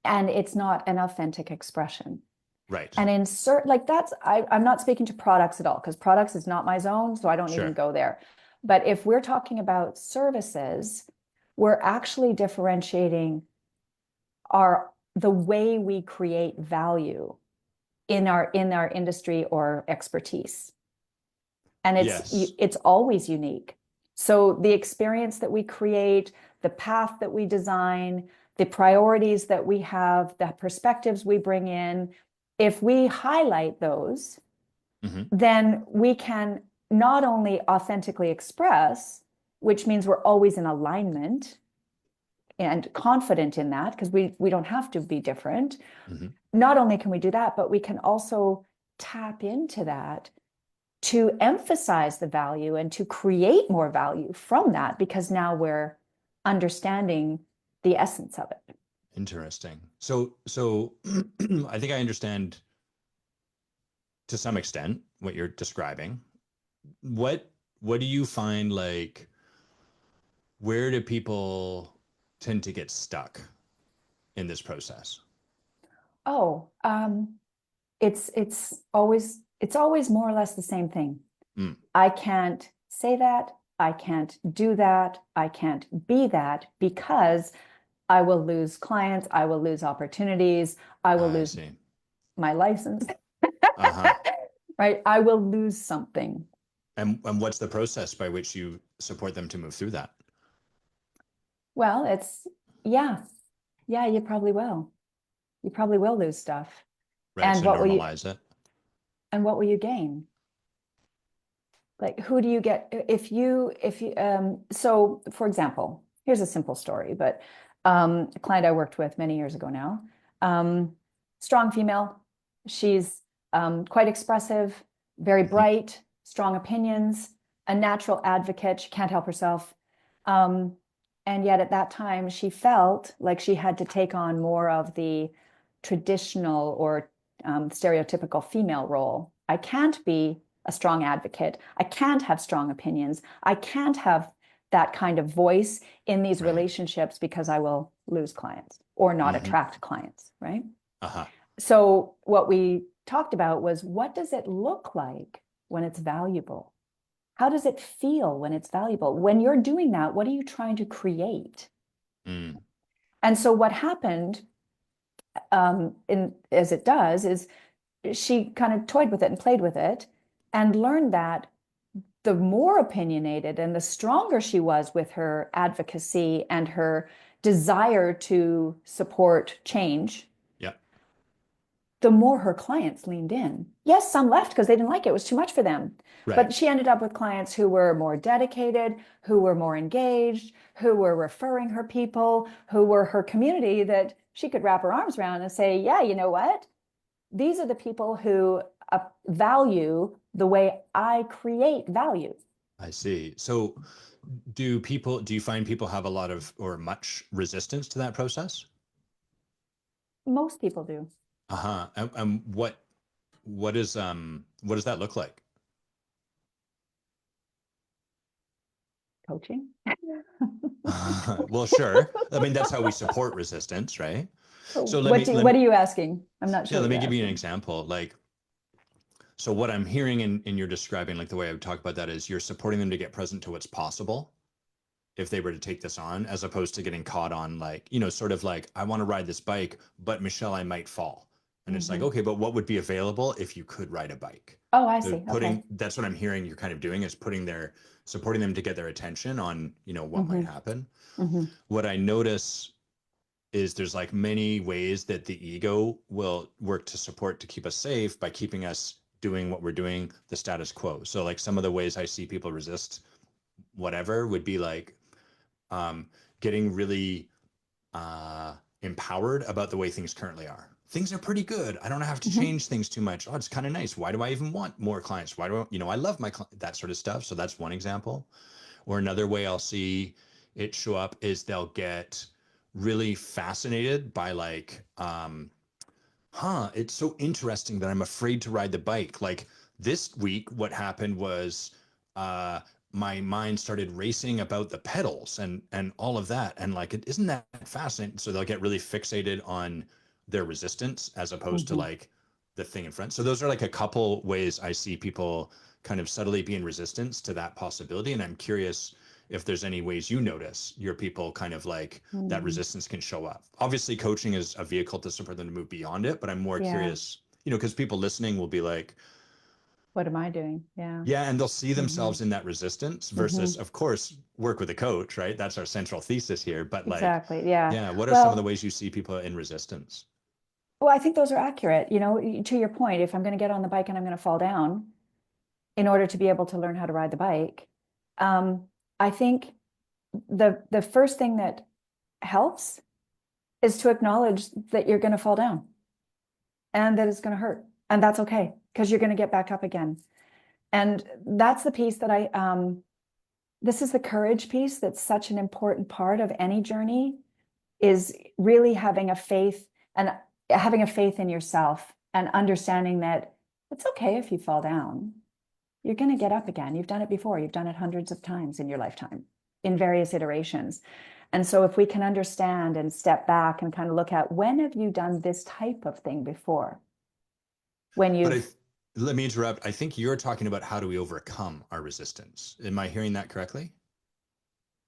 And it's not an authentic expression. Right. And insert like that's, I'm not speaking to products at all because products is not my zone, so I don't even go there. But if we're talking about services, we're actually differentiating the way we create value in our industry or expertise. And it's always unique. So the experience that we create, the path that we design, the priorities that we have, the perspectives we bring in, if we highlight those, then we can not only authentically express, which means we're always in alignment and confident in that, because we don't have to be different. Not only can we do that, but we can also tap into that to emphasize the value and to create more value from that, because now we're understanding the essence of it. Interesting. So I think I understand to some extent what you're describing. What do you find, like, where do people tend to get stuck in this process? Oh, it's always more or less the same thing. I can't say that, I can't do that, I can't be that, because I will lose clients, I will lose opportunities, I will lose my license. Right? I will lose something. And what's the process by which you support them to move through that? Well, you probably will. You probably will lose stuff. Right. And so normalize it. And what will you gain? Like, who do you get if you so for example, here's a simple story, but a client I worked with many years ago now, strong female, she's quite expressive, very bright, strong opinions, a natural advocate, she can't help herself. And yet at that time, she felt like she had to take on more of the traditional or stereotypical female role. I can't be a strong advocate. I can't have strong opinions. I can't have that kind of voice in these relationships because I will lose clients or not attract clients, right? So what we talked about was, what does it look like when it's valuable? How does it feel when it's valuable? When you're doing that, what are you trying to create? And so what happened, as it does, is she kind of toyed with it and played with it and learned that the more opinionated and the stronger she was with her advocacy and her desire to support change, Yeah. the more her clients leaned in. Yes, some left because they didn't like it. It was too much for them. Right. But she ended up with clients who were more dedicated, who were more engaged, who were referring her people, who were her community that she could wrap her arms around and say, yeah, you know what? These are the people who value the way I create value. I see. So do you find people have a lot of or much resistance to that process? Most people do. Uh-huh. And what does that look like? Coaching. Well, sure. I mean, that's how we support resistance, right? So What are you asking? I'm not sure. let What me you're give you an asking. example. Like, so what I'm hearing in your describing, like the way I would talk about that is you're supporting them to get present to what's possible if they were to take this on, as opposed to getting caught on like, sort of like, I want to ride this bike, but Michèle, I might fall. And it's like, okay, but what would be available if you could ride a bike? Oh, I So see. Okay. that's what I'm hearing you're kind of doing is supporting them to get their attention on, what might happen. What I notice is there's like many ways that the ego will work to support to keep us safe by keeping us doing what we're doing, the status quo. So like some of the ways I see people resist whatever would be like getting really empowered about the way things currently are. Things are pretty good. I don't have to change things too much. Oh, it's kind of nice. Why do I even want more clients? Why do I love my that sort of stuff. So that's one example. Or another way I'll see it show up is they'll get really fascinated by like, it's so interesting that I'm afraid to ride the bike. Like this week, what happened was uh, my mind started racing about the pedals and all of that. And like, isn't that fascinating? So they'll get really fixated on their resistance as opposed to like the thing in front. So those are like a couple ways I see people kind of subtly be in resistance to that possibility. And I'm curious if there's any ways you notice your people kind of like that resistance can show up. Obviously, coaching is a vehicle to support them to move beyond it, but I'm more curious, because people listening will be like, what am I doing? Yeah. yeah, and they'll see themselves in that resistance versus, of course, work with a coach, right? That's our central thesis here. But like, Exactly. Yeah. yeah, what are some of the Well, ways you see people in resistance? well, I think those are accurate. To your point, if I'm going to get on the bike and I'm going to fall down in order to be able to learn how to ride the bike, I think the first thing that helps is to acknowledge that you're going to fall down and that it's going to hurt. And that's okay, because you're going to get back up again. And that's the piece that this is the courage piece that's such an important part of any journey, is really having a faith in yourself and understanding that it's okay if you fall down. You're going to get up again. You've done it before. You've done it hundreds of times in your lifetime in various iterations. And so if we can understand and step back and kind of look at, when have you done this type of thing before? Let me interrupt. I think you're talking about how do we overcome our resistance. Am I hearing that correctly?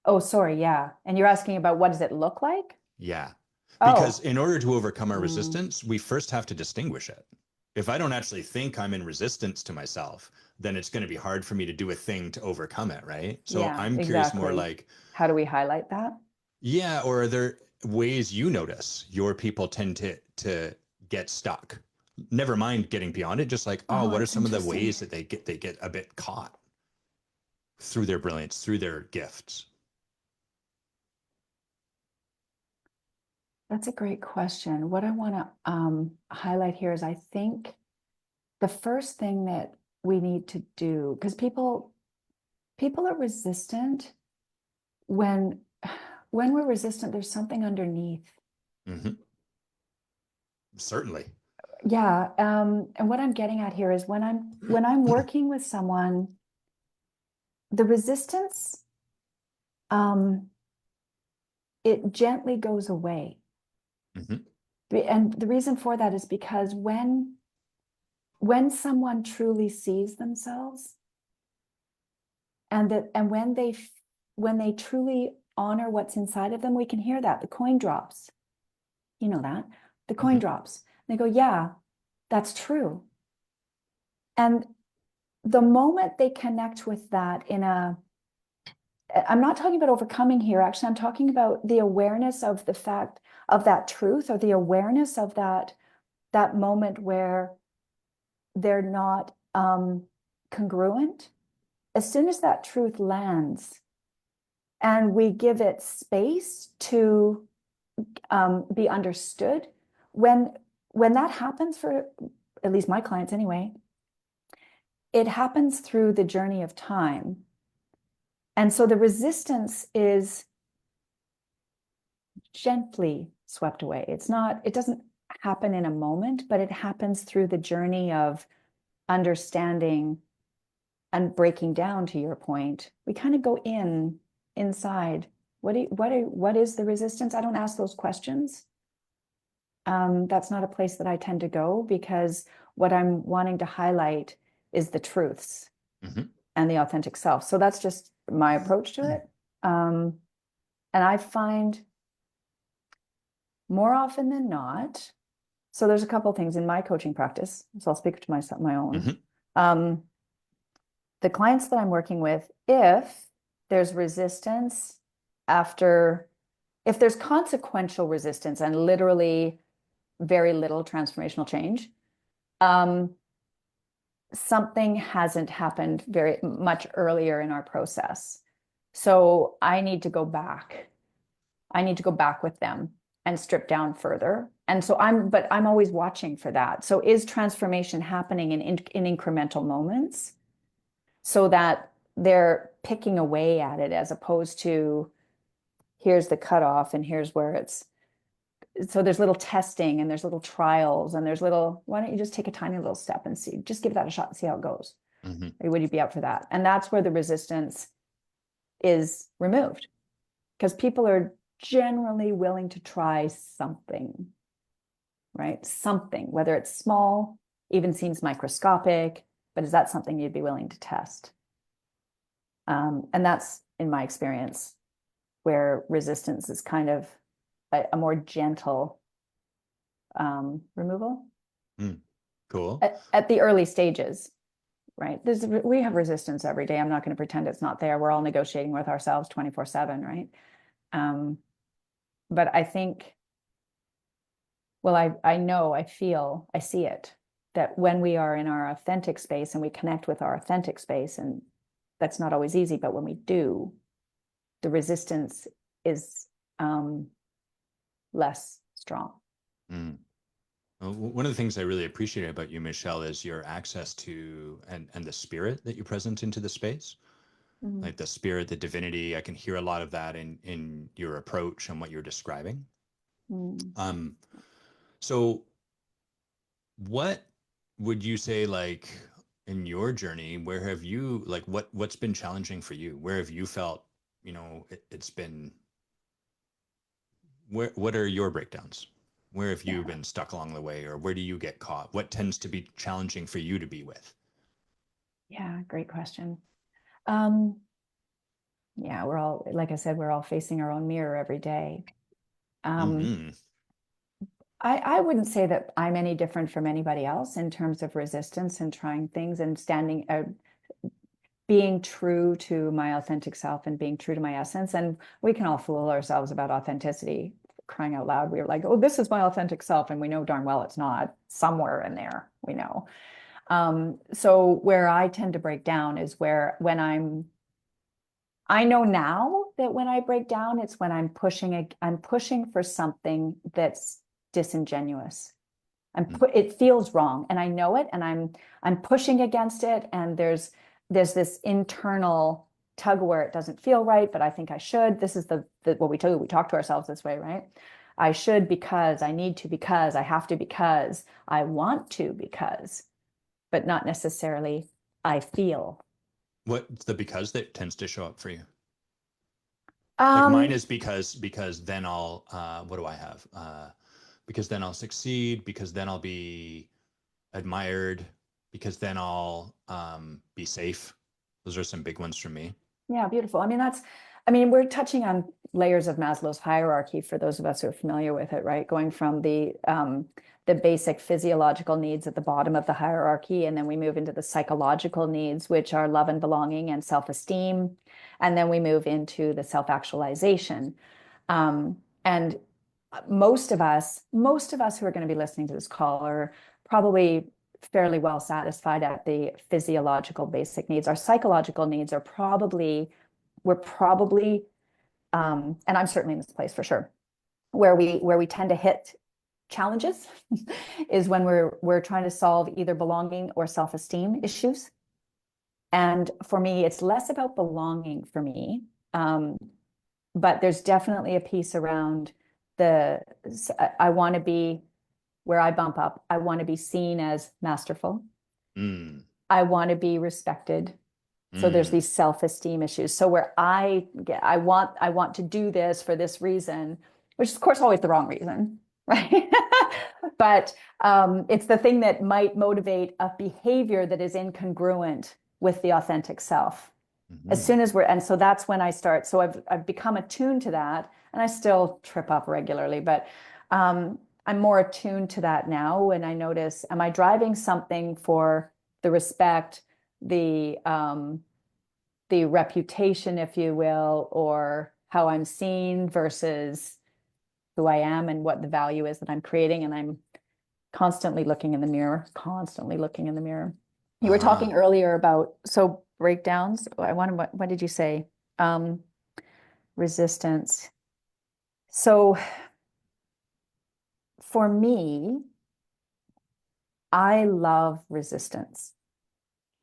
Oh, sorry. Yeah. And you're asking about what does it look like? Yeah. Oh. Because in order to overcome our resistance, we first have to distinguish it. If I don't actually think I'm in resistance to myself, then it's going to be hard for me to do a thing to overcome it, right? So Yeah, I'm curious more like, how do we highlight that? yeah, or are there ways you notice your people tend to get stuck? Never mind getting beyond it, just like, what are It's some of the interesting. ways that they get a bit caught through their brilliance, through their gifts? That's a great question. What I want to highlight here is, I think the first thing that we need to do, because people are resistant when we're resistant, there's something underneath. Certainly. Yeah. And what I'm getting at here is, when I'm working with someone, the resistance, it gently goes away. And the reason for that is because when someone truly sees themselves, and when they truly honor what's inside of them, we can hear that the coin drops. You know that the coin drops. And they go, yeah, that's true. And the moment they connect with that I'm not talking about overcoming here. Actually, I'm talking about the awareness of the fact of that truth, or the awareness of that moment where they're not congruent. As soon as that truth lands and we give it space to be understood, when that happens, for at least my clients anyway, it happens through the journey of time. And so the resistance is gently swept away. It doesn't happen in a moment, but it happens through the journey of understanding and breaking down. To your point, we kind of go inside. What is the resistance? I don't ask those questions. That's not a place that I tend to go, because what I'm wanting to highlight is the truths and the authentic self. So that's just my approach to it. And I find more often than not, so there's a couple of things in my coaching practice, so I'll speak to my own. The clients that I'm working with, if there's resistance if there's consequential resistance and literally very little transformational change, something hasn't happened very much earlier in our process. So I need to go back. I need to go back with them and strip down further. And so I'm always watching for that. So is transformation happening in incremental moments, so that they're picking away at it, as opposed to here's the cutoff and here's where it's. So there's little testing and there's little trials and there's why don't you just take a tiny little step and just give that a shot and see how it goes. Would you be up for that? And that's where the resistance is removed, because people are generally willing to try something, right? Something, whether it's small, even seems microscopic, but is that something you'd be willing to test? And that's, in my experience, where resistance is kind of a more gentle removal. Cool. At the early stages, right? We have resistance every day. I'm not going to pretend it's not there. We're all negotiating with ourselves 24/7, right? But I think, well, I know, I feel, I see it, that when we are in our authentic space and we connect with our authentic space, and that's not always easy, but when we do, the resistance is less strong. Well, one of the things I really appreciate about you, Michèle, is your access to and the spirit that you present into the space. Like the spirit, the divinity. I can hear a lot of that in your approach and what you're describing. So what would you say, like, in your journey, where have you, like, what's been challenging for you? Where have you felt, it's been, what are your breakdowns? Where have you been stuck along the way, or where do you get caught? What tends to be challenging for you to be with? Yeah, great question. Yeah, we're all, like I said, we're all facing our own mirror every day. I wouldn't say that I'm any different from anybody else in terms of resistance and trying things and being true to my authentic self and being true to my essence. And we can all fool ourselves about authenticity, crying out loud. We're like, oh, this is my authentic self. And we know darn well it's not. Somewhere in there, we know. So where I tend to break down is I know now that when I break down, it's when I'm pushing for something that's disingenuous. It feels wrong, and I know it, and I'm pushing against it, and there's this internal tug where it doesn't feel right, but I think I should. This is what we talk to ourselves this way, right? I should, because I need to, because I have to, because I want to, because, but not necessarily I feel. What's the because that tends to show up for you? Like mine is because then I'll what do I have? Because then I'll succeed, because then I'll be admired, because then I'll be safe. Those are some big ones for me. Yeah, beautiful. I mean, we're touching on layers of Maslow's hierarchy, for those of us who are familiar with it, right? Going from the basic physiological needs at the bottom of the hierarchy, and then we move into the psychological needs, which are love and belonging and self-esteem, and then we move into the self-actualization. And most of us who are going to be listening to this call are probably fairly well satisfied at the physiological basic needs. Our psychological needs are probably, and I'm certainly in this place for sure, where we tend to hit challenges is when we're trying to solve either belonging or self-esteem issues. And for me, it's less about belonging for me, but there's definitely a piece around I want to be, where I bump up, I want to be seen as masterful. I want to be respected. So there's these self-esteem issues. So where I want to do this for this reason, which is of course always the wrong reason, right? But it's the thing that might motivate a behavior that is incongruent with the authentic self. As soon as and so that's when I start. So I've become attuned to that, and I still trip up regularly, but I'm more attuned to that now. When I notice, am I driving something for the respect, the reputation, if you will, or how I'm seen versus who I am and what the value is that I'm creating? And I'm constantly looking in the mirror, You were talking earlier about, so breakdowns. What did you say? Resistance. So for me, I love resistance.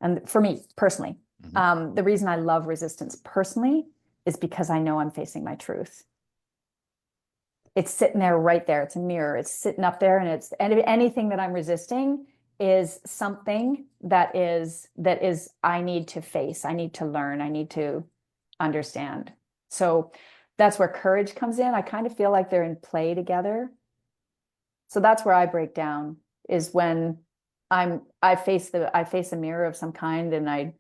And for me personally, the reason I love resistance personally is because I know I'm facing my truth. It's sitting there right there. It's a mirror. It's sitting up there, and anything that I'm resisting is something that is I need to face. I need to learn. I need to understand. So that's where courage comes in. I kind of feel like they're in play together. So that's where I break down, is when I face a mirror of some kind, and I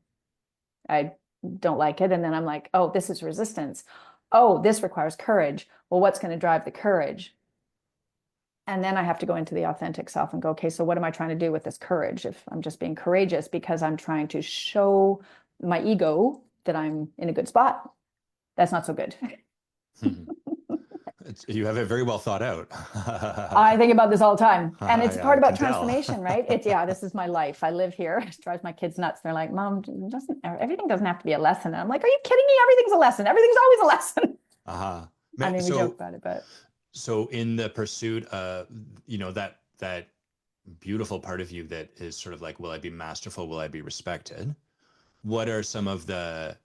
don't like it, and then I'm like, oh, this is resistance. Oh, this requires courage. Well, what's going to drive the courage? And then I have to go into the authentic self and go, okay, so what am I trying to do with this courage? If I'm just being courageous because I'm trying to show my ego that I'm in a good spot, that's not so good. You have it very well thought out. I think about this all the time. And it's part about can tell. transformation, right? This is my life. I live here. It drives my kids nuts. They're like, Mom, everything doesn't have to be a lesson. And I'm like, are you kidding me? Everything's a lesson. Everything's always a lesson. I mean, we joke about it, but. So in the pursuit of, that beautiful part of you that is sort of like, will I be masterful? Will I be respected? What are some of the,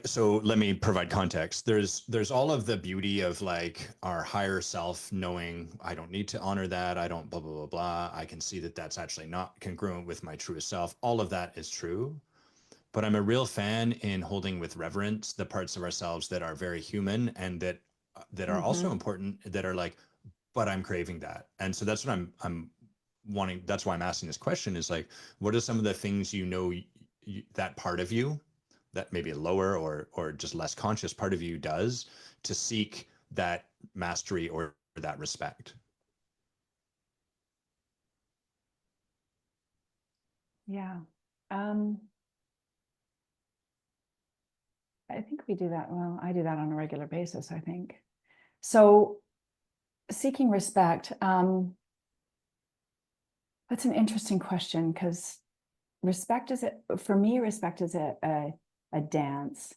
so let me provide context. There's all of the beauty of like our higher self knowing I don't need to honor that. I don't blah, blah, blah, blah. I can see that that's actually not congruent with my truest self. All of that is true. But I'm a real fan in holding with reverence the parts of ourselves that are very human and that are also important, that are like, but I'm craving that. And so that's what I'm wanting. That's why I'm asking this question, is like, what are some of the things that part of you, that maybe a lower or just less conscious part of you does to seek that mastery or that respect? Yeah. I think we do that. Well, I do that on a regular basis, I think. So seeking respect, that's an interesting question, because for me, respect is a dance.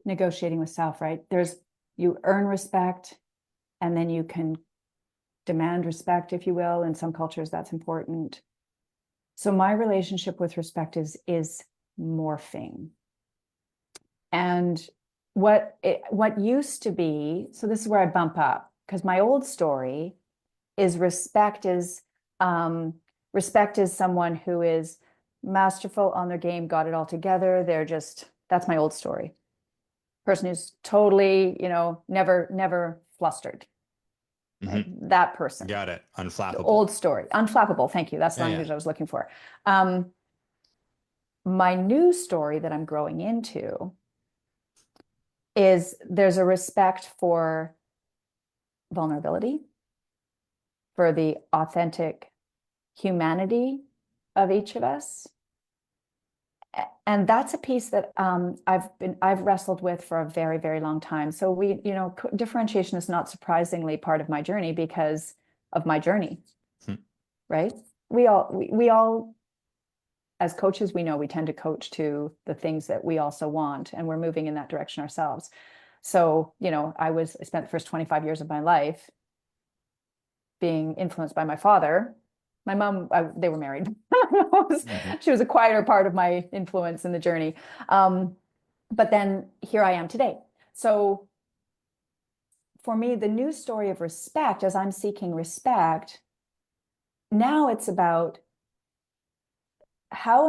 Negotiating with self, right? You earn respect, and then you can demand respect, if you will. In some cultures, that's important. So my relationship with respect is morphing. And what used to be, so this is where I bump up, because my old story is respect is someone who is masterful on their game, got it all together. That's my old story. Person who's totally, never flustered. Right? That person. Got it. Unflappable. The old story. Unflappable. Thank you. That's the language I was looking for. my new story that I'm growing into is there's a respect for vulnerability, for the authentic humanity of each of us. And that's a piece that I've wrestled with for a very, very long time. So differentiation is not surprisingly part of my journey because of my journey, right? We all, as coaches, we know we tend to coach to the things that we also want, and we're moving in that direction ourselves. So, I spent the first 25 years of my life being influenced by my father. My mom, they were married. She was a quieter part of my influence in the journey. But then here I am today. So for me, the new story of respect, as I'm seeking respect, now it's about how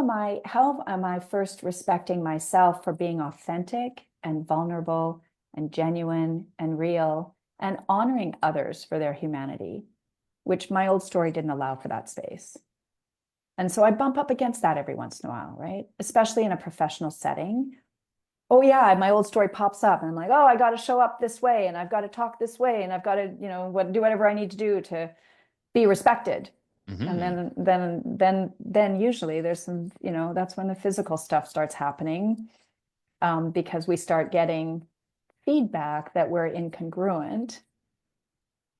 am I first respecting myself for being authentic and vulnerable and genuine and real, and honoring others for their humanity, which my old story didn't allow for that space. And so I bump up against that every once in a while, right? Especially in a professional setting. Oh yeah, my old story pops up and I'm like, oh, I got to show up this way and I've got to talk this way and I've got to, do whatever I need to do to be respected. And then usually there's some, that's when the physical stuff starts happening, because we start getting feedback that we're incongruent,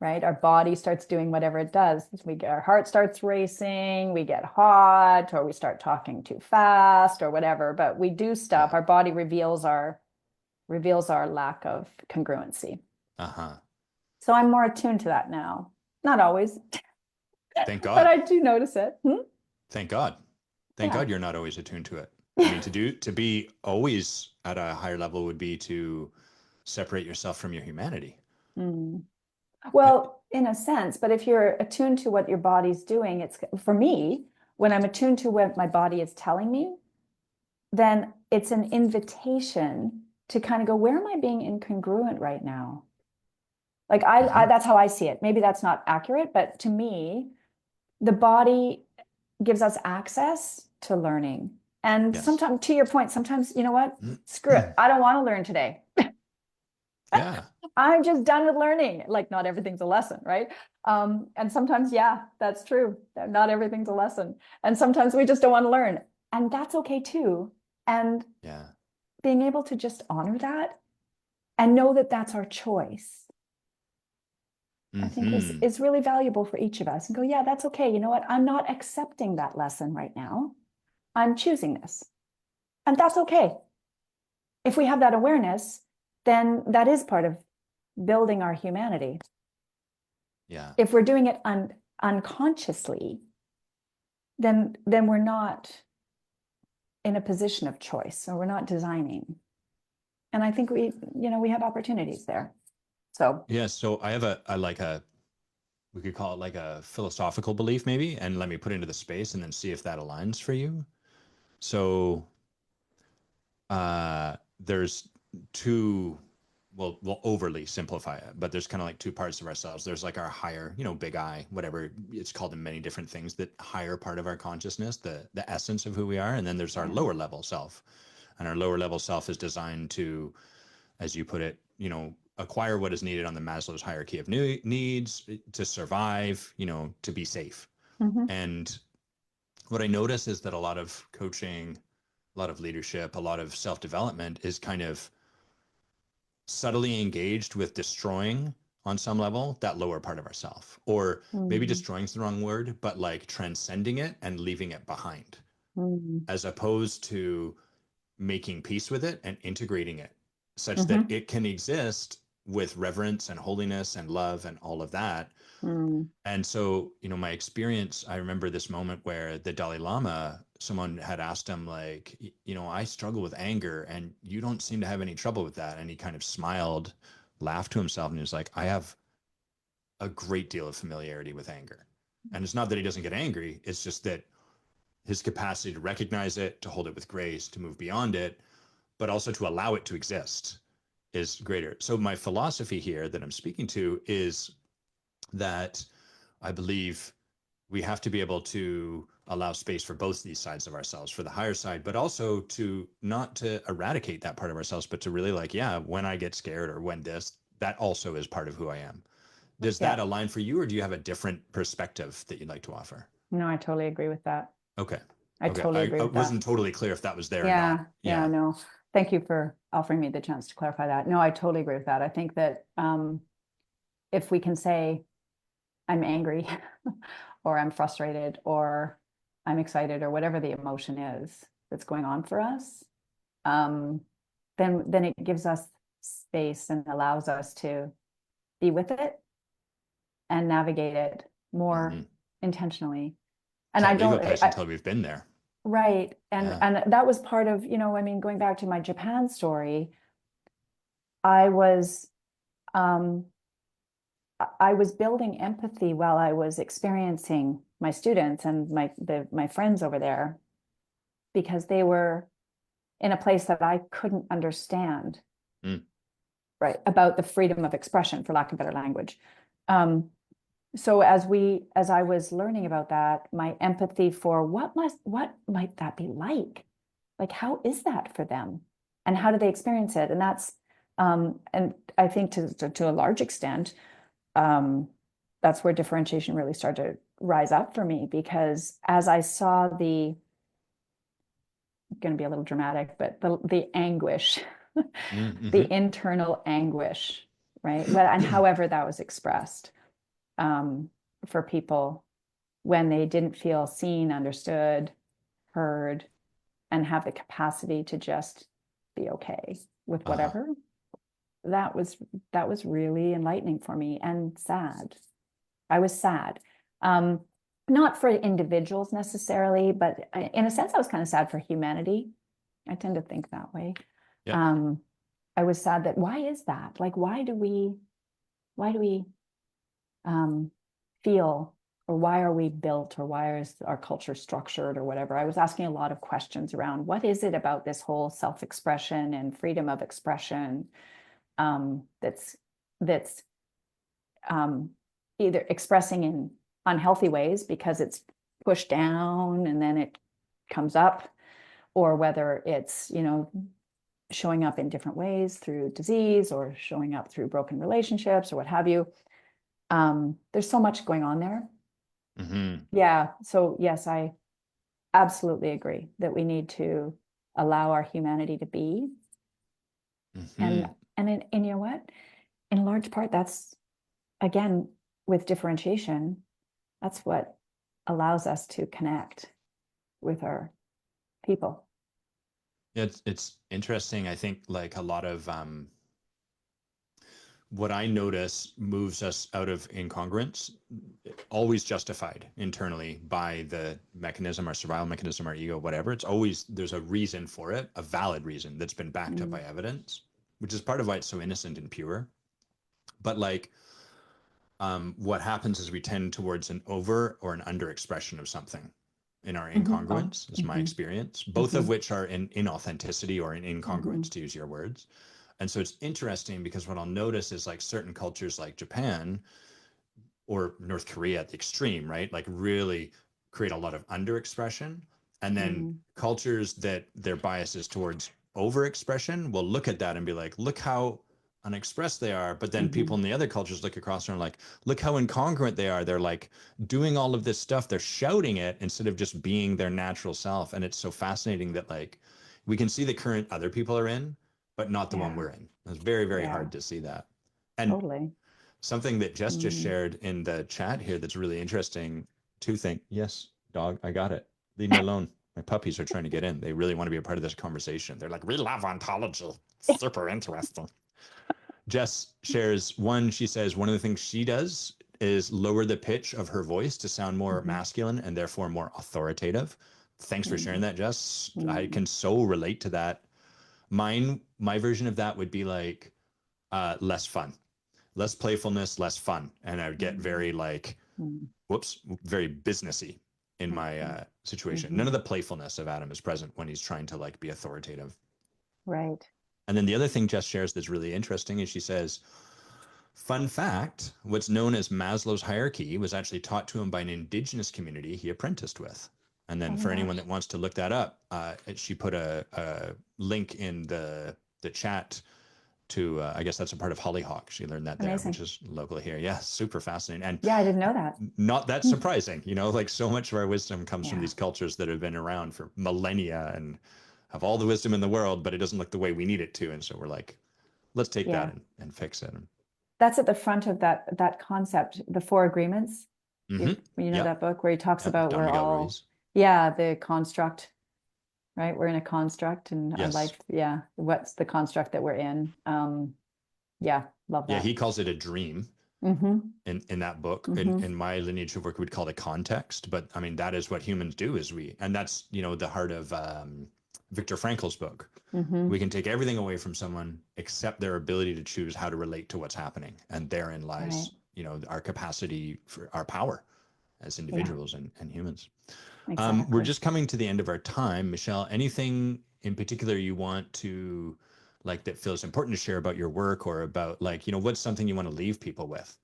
right? Our body starts doing whatever it does. Our heart starts racing, we get hot, or we start talking too fast or whatever, but we do stuff. Our body reveals our lack of congruency. So I'm more attuned to that now. Not always. Thank God. But I do notice it. Thank God. Thank God you're not always attuned to it. I mean, to be always at a higher level would be to separate yourself from your humanity. Well, in a sense, but if you're attuned to what your body's doing, it's, for me, when I'm attuned to what my body is telling me, then it's an invitation to kind of go, where am I being incongruent right now? Like that's how I see it. Maybe that's not accurate, but to me, the body gives us access to learning. And sometimes, to your point, sometimes, you know what? Screw it. I don't want to learn today. I'm just done with learning. Like, not everything's a lesson, right? And sometimes, that's true. Not everything's a lesson. And sometimes we just don't want to learn. And that's okay too. And being able to just honor that and know that that's our choice, I think is really valuable for each of us. And go, that's okay. You know what? I'm not accepting that lesson right now. I'm choosing this. And that's okay. If we have that awareness, then that is part of building our humanity. If we're doing it unconsciously, then we're not in a position of choice, so we're not designing. And I think we have opportunities there. So so I have we could call it like a philosophical belief maybe, and let me put it into the space and then see if that aligns for you. So there's two, we'll overly simplify it, but there's kind of like two parts of ourselves. There's like our higher, big I, whatever it's called in many different things, that higher part of our consciousness, the essence of who we are. And then there's our lower level self. And our lower level self is designed to, as you put it, acquire what is needed on the Maslow's hierarchy of needs to survive, to be safe. And what I notice is that a lot of coaching, a lot of leadership, a lot of self-development is kind of subtly engaged with destroying on some level that lower part of ourself, or maybe destroying is the wrong word, but like transcending it and leaving it behind, as opposed to making peace with it and integrating it such that it can exist with reverence and holiness and love and all of that. And so, my experience, I remember this moment where the Dalai Lama, someone had asked him like, I struggle with anger and you don't seem to have any trouble with that. And he kind of smiled, laughed to himself, and he was like, I have a great deal of familiarity with anger. And it's not that he doesn't get angry. It's just that his capacity to recognize it, to hold it with grace, to move beyond it, but also to allow it to exist is greater. So my philosophy here that I'm speaking to is that I believe we have to be able to allow space for both these sides of ourselves, for the higher side, but also to not to eradicate that part of ourselves, but to really like, yeah, when I get scared or when this, that also is part of who I am. Does that Yeah. align for you, or do you have a different perspective that you'd like to offer? No, I totally agree with that. Okay. I Okay. totally agree I with that. wasn't totally clear if that was there or not. Yeah, Yeah. no. Thank you for offering me the chance to clarify that. No, I totally agree with that. I think that if we can say, I'm angry, or I'm frustrated, or I'm excited, or whatever the emotion is that's going on for us, then it gives us space and allows us to be with it and navigate it more intentionally. And I Can't leave a don't, place until we've been there. right. Yeah. And that was part of, I mean, going back to my Japan story, I was um, I was building empathy while I was experiencing my students and my friends over there, because they were in a place that I couldn't understand, right, about the freedom of expression, for lack of better language. So as I was learning about that, my empathy for what might that be like how is that for them, and how do they experience it? And and I think to a large extent, that's where differentiation really started to rise up for me, because as I saw I'm going to be a little dramatic, but the anguish, the internal anguish, right? Well, and however that was expressed for people when they didn't feel seen, understood, heard, and have the capacity to just be okay with whatever. That was really enlightening for me, and sad. I was sad. Not for individuals necessarily, but in a sense, I was kind of sad for humanity. I tend to think that way. Yeah. I was sad that why is that? Like, why do we feel, or why are we built, or why is our culture structured, or whatever? I was asking a lot of questions around what is it about this whole self-expression and freedom of expression that's either expressing in unhealthy ways because it's pushed down and then it comes up, or whether it's showing up in different ways through disease, or showing up through broken relationships, or what have you. There's so much going on there. Yeah. So yes, I absolutely agree that we need to allow our humanity to be. And you know what? In large part, that's, again, with differentiation, that's what allows us to connect with our people. It's interesting. I think like a lot of what I notice moves us out of incongruence, always justified internally by the mechanism, our survival mechanism, our ego, whatever. It's always, there's a reason for it, a valid reason that's been backed up by evidence, which is part of why it's so innocent and pure. But like, what happens is we tend towards an over or an under expression of something in our incongruence, is my experience, both of which are in inauthenticity or in incongruence, to use your words. And so it's interesting because what I'll notice is like certain cultures like Japan or North Korea at the extreme, right? Like really create a lot of underexpression. And then cultures that their bias is towards overexpression will look at that and be like, look how unexpressed they are. But then people in the other cultures look across and are like, look how incongruent they are. They're like doing all of this stuff. They're shouting it instead of just being their natural self. And it's so fascinating that like we can see the current other people are in, but not the one we're in. It's very, very hard to see that. And Totally. something that Jess just shared in the chat here that's really interesting. Two things. Yes, dog, I got it. Leave me alone. My puppies are trying to get in. They really want to be a part of this conversation. They're like, we love ontology. Super interesting. Jess shares one. She says one of the things she does is lower the pitch of her voice to sound more masculine and therefore more authoritative. Thanks for sharing that, Jess. I can so relate to that. My version of that would be like less fun, less playfulness, less fun. And I would get very like, whoops, very businessy in my situation. None of the playfulness of Adam is present when he's trying to like be authoritative. Right. And then the other thing Jess shares that's really interesting is she says, fun fact, what's known as Maslow's hierarchy was actually taught to him by an indigenous community he apprenticed with. And then Oh my for anyone gosh. that wants to look that up, she put a link in the chat to, I guess that's a part of Hollyhock. She learned that there, which Amazing. is local here. Yeah, super fascinating. And Yeah, I didn't know that. not that Hmm. surprising, you know, like so much of our wisdom comes from Yeah. these cultures that have been around for millennia and have all the wisdom in the world, but it doesn't look the way we need it to. And so we're like, let's take Yeah. that and fix it. That's at the front of that concept, the Four Agreements. Mm-hmm. You know Yep. that book where he talks Yep. about Don we're Miguel all, Ruiz. yeah, the construct, right? We're in a construct and our Yes. life, yeah. What's the construct that we're in? Yeah, love Yeah. that. He calls it a dream Mm-hmm. in that book. Mm-hmm. In my lineage of work, we'd call it context. But I mean, that is what humans do is and that's, you know, the heart of Viktor Frankl's book. Mm-hmm. We can take everything away from someone except their ability to choose how to relate to what's happening. And therein Right. lies, you know, our capacity for our power as Yeah, individuals and humans. We're exactly. just coming to the end of our time. Michèle, anything in particular you want to like that feels important to share about your work or about like, you know, what's something you want to leave people with?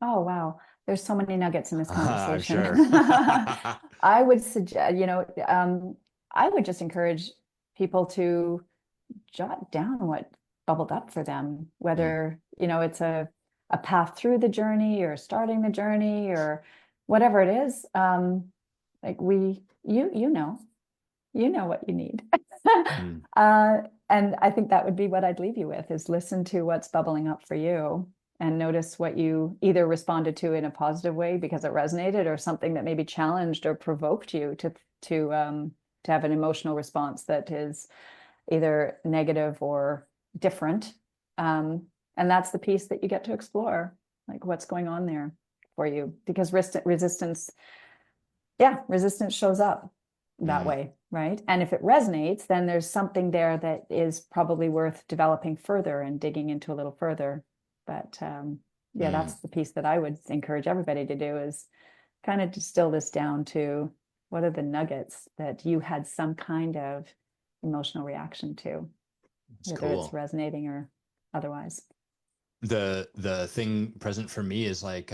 Oh, wow. There's so many nuggets in this I'm conversation. sure. I would suggest, I would just encourage people to jot down what bubbled up for them, Mm, whether, it's a path through the journey or starting the journey or whatever it is. Like you know what you need. mm, uh, and I think that would be what I'd leave you with is listen to what's bubbling up for you and notice what you either responded to in a positive way because it resonated or something that maybe challenged or provoked you to have an emotional response that is either negative or different. And that's the piece that you get to explore, like what's going on there for you, because resistance, yeah, resistance shows up that mm, way, right? And if it resonates, then there's something there that is probably worth developing further and digging into a little further. But yeah, mm. that's the piece that I would encourage everybody to do is kind of distill this down to what are the nuggets that you had some kind of emotional reaction to, It's whether it's cool. resonating or otherwise. The thing present for me is like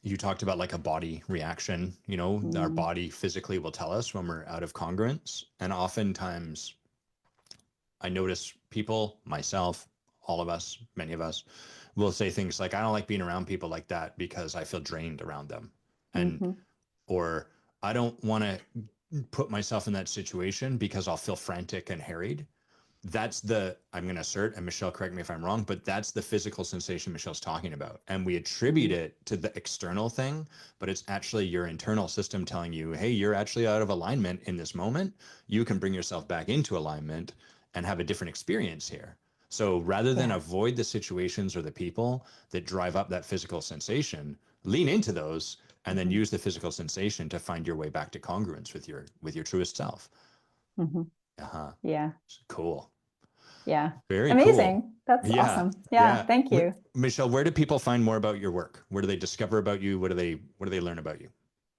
you talked about like a body reaction, you know, our Mm, body physically will tell us when we're out of congruence. And oftentimes I notice people, myself, all of us, many of us, will say things like, I don't like being around people like that because I feel drained around them. And, mhm. or I don't want to put myself in that situation because I'll feel frantic and harried. That's I'm going to assert, and Michèle, correct me if I'm wrong, but that's the physical sensation Michèle's talking about. And we attribute Mm, it to the external thing, but it's actually your internal system telling you, hey, you're actually out of alignment in this moment. You can bring yourself back into alignment and have a different experience here. So rather than yeah. avoid the situations or the people that drive up that physical sensation, lean into those and then Mhm, use the physical sensation to find your way back to congruence with your truest self. mhm. Uh-huh. Yeah. Cool. Yeah. Very cool. Amazing. That's Yeah, awesome. Yeah. yeah. Thank you. Michèle, where do people find more about your work? Where do they discover about you? What do they learn about you?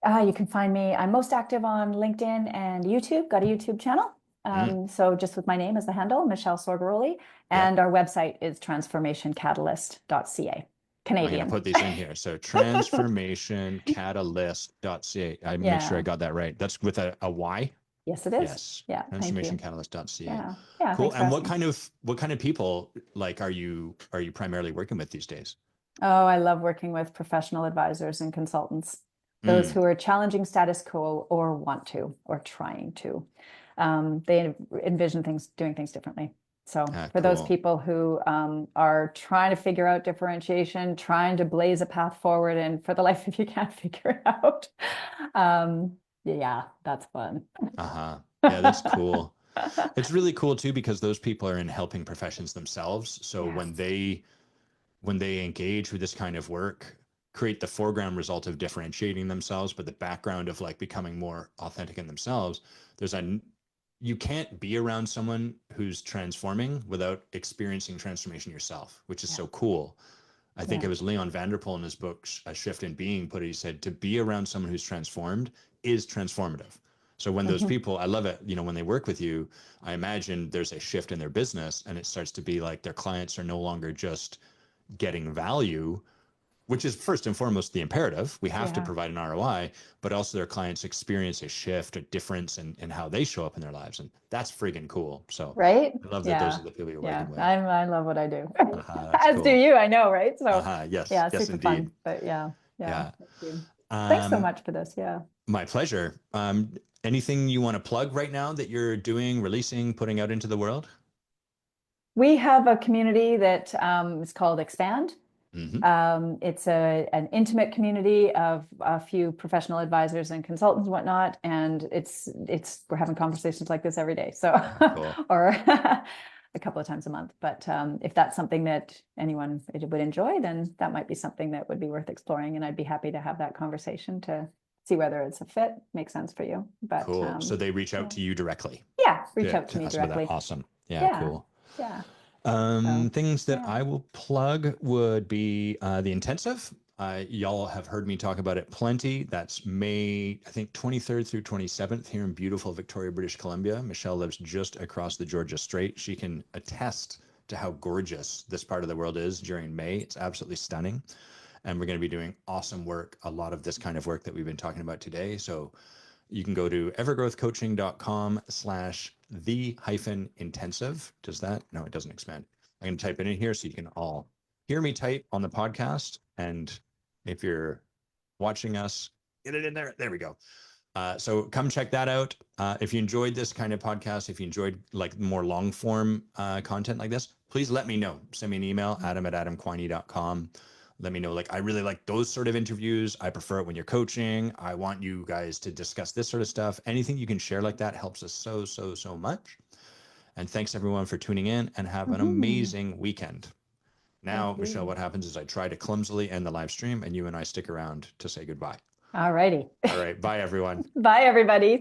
You can find me. I'm most active on LinkedIn and YouTube. Got a YouTube channel. Mm, So just with my name as the handle, Michèle Soregaroli. yep. And our website is transformationcatalyst.ca. I'm going to Canadian. put these in here. So transformationcatalyst.ca. I make sure I Yeah. got that right. That's with a Y. Yes, it is. Yes. Yeah. Thank you. Transformationcatalyst.ca. Yeah. Yeah. Cool. Thanks for And asking. what kind of people like are you primarily working with these days? Oh, I love working with professional advisors and consultants, those Mm, who are challenging status quo or want to or trying to. They envision doing things differently. So for those cool. people who are trying to figure out differentiation, trying to blaze a path forward, and for the life of you can't figure it out, yeah, that's fun. Uh-huh. Yeah, that's cool. It's really cool too because those people are in helping professions themselves. So Yes. when they engage with this kind of work, create the foreground result of differentiating themselves, but the background of like becoming more authentic in themselves, there's a you can't be around someone who's transforming without experiencing transformation yourself, which is Yeah. so cool. I think Yeah. it was Leon Vanderpool in his book A Shift in Being put it, he said, to be around someone who's transformed is transformative. So when those Mhm. people, I love it, you know, when they work with you, I imagine there's a shift in their business and it starts to be like their clients are no longer just getting value, which is first and foremost the imperative. We have to Yeah. provide an ROI, but also their clients experience a shift, a difference in how they show up in their lives. And that's friggin' cool. So Right? I love that those Yeah. are the people you're Yeah. working with. I love what I do. That's As do cool. you, I know, right? So Yes, yeah, yes, super indeed. fun. But yeah. Yeah. Thank you. Thanks so Um, much for this. Yeah. my pleasure. Anything you want to plug right now that you're doing, releasing, putting out into the world? We have a community that is called Expand. Mm-hmm. It's an intimate community of a few professional advisors and consultants and whatnot. And we're having conversations like this every day. So, Cool. or a couple of times a month. But if that's something that anyone would enjoy, then that might be something that would be worth exploring. And I'd be happy to have that conversation to see whether it's a fit, makes sense for you. But Cool. So they reach out to you directly. yeah, reach out to me ask about that. directly. Awesome. Yeah, Yeah. cool. Yeah. Things that yeah. I will plug would be the intensive. Y'all have heard me talk about it plenty. That's May, I think, 23rd through 27th here in beautiful Victoria, British Columbia. Michèle lives just across the Georgia Strait. She can attest to how gorgeous this part of the world is during May. It's absolutely stunning. And we're going to be doing awesome work, a lot of this kind of work that we've been talking about today. So you can go to evergrowthcoaching.com/the-intensive. Does that? No, it doesn't expand. I'm going to type it in here so you can all hear me type on the podcast. And if you're watching us, get it in there. There we go. So come check that out. If you enjoyed this kind of podcast, if you enjoyed like more long form content like this, please let me know. Send me an email, adam@adamquiney.com. Let me know, like, I really like those sort of interviews. I prefer it when you're coaching. I want you guys to discuss this sort of stuff. Anything you can share like that helps us so, so, so much. And thanks everyone for tuning in, and have an amazing weekend. Now, Michèle, what happens is I try to clumsily end the live stream and you and I stick around to say goodbye. All righty. All right. Bye, everyone. Bye, everybody.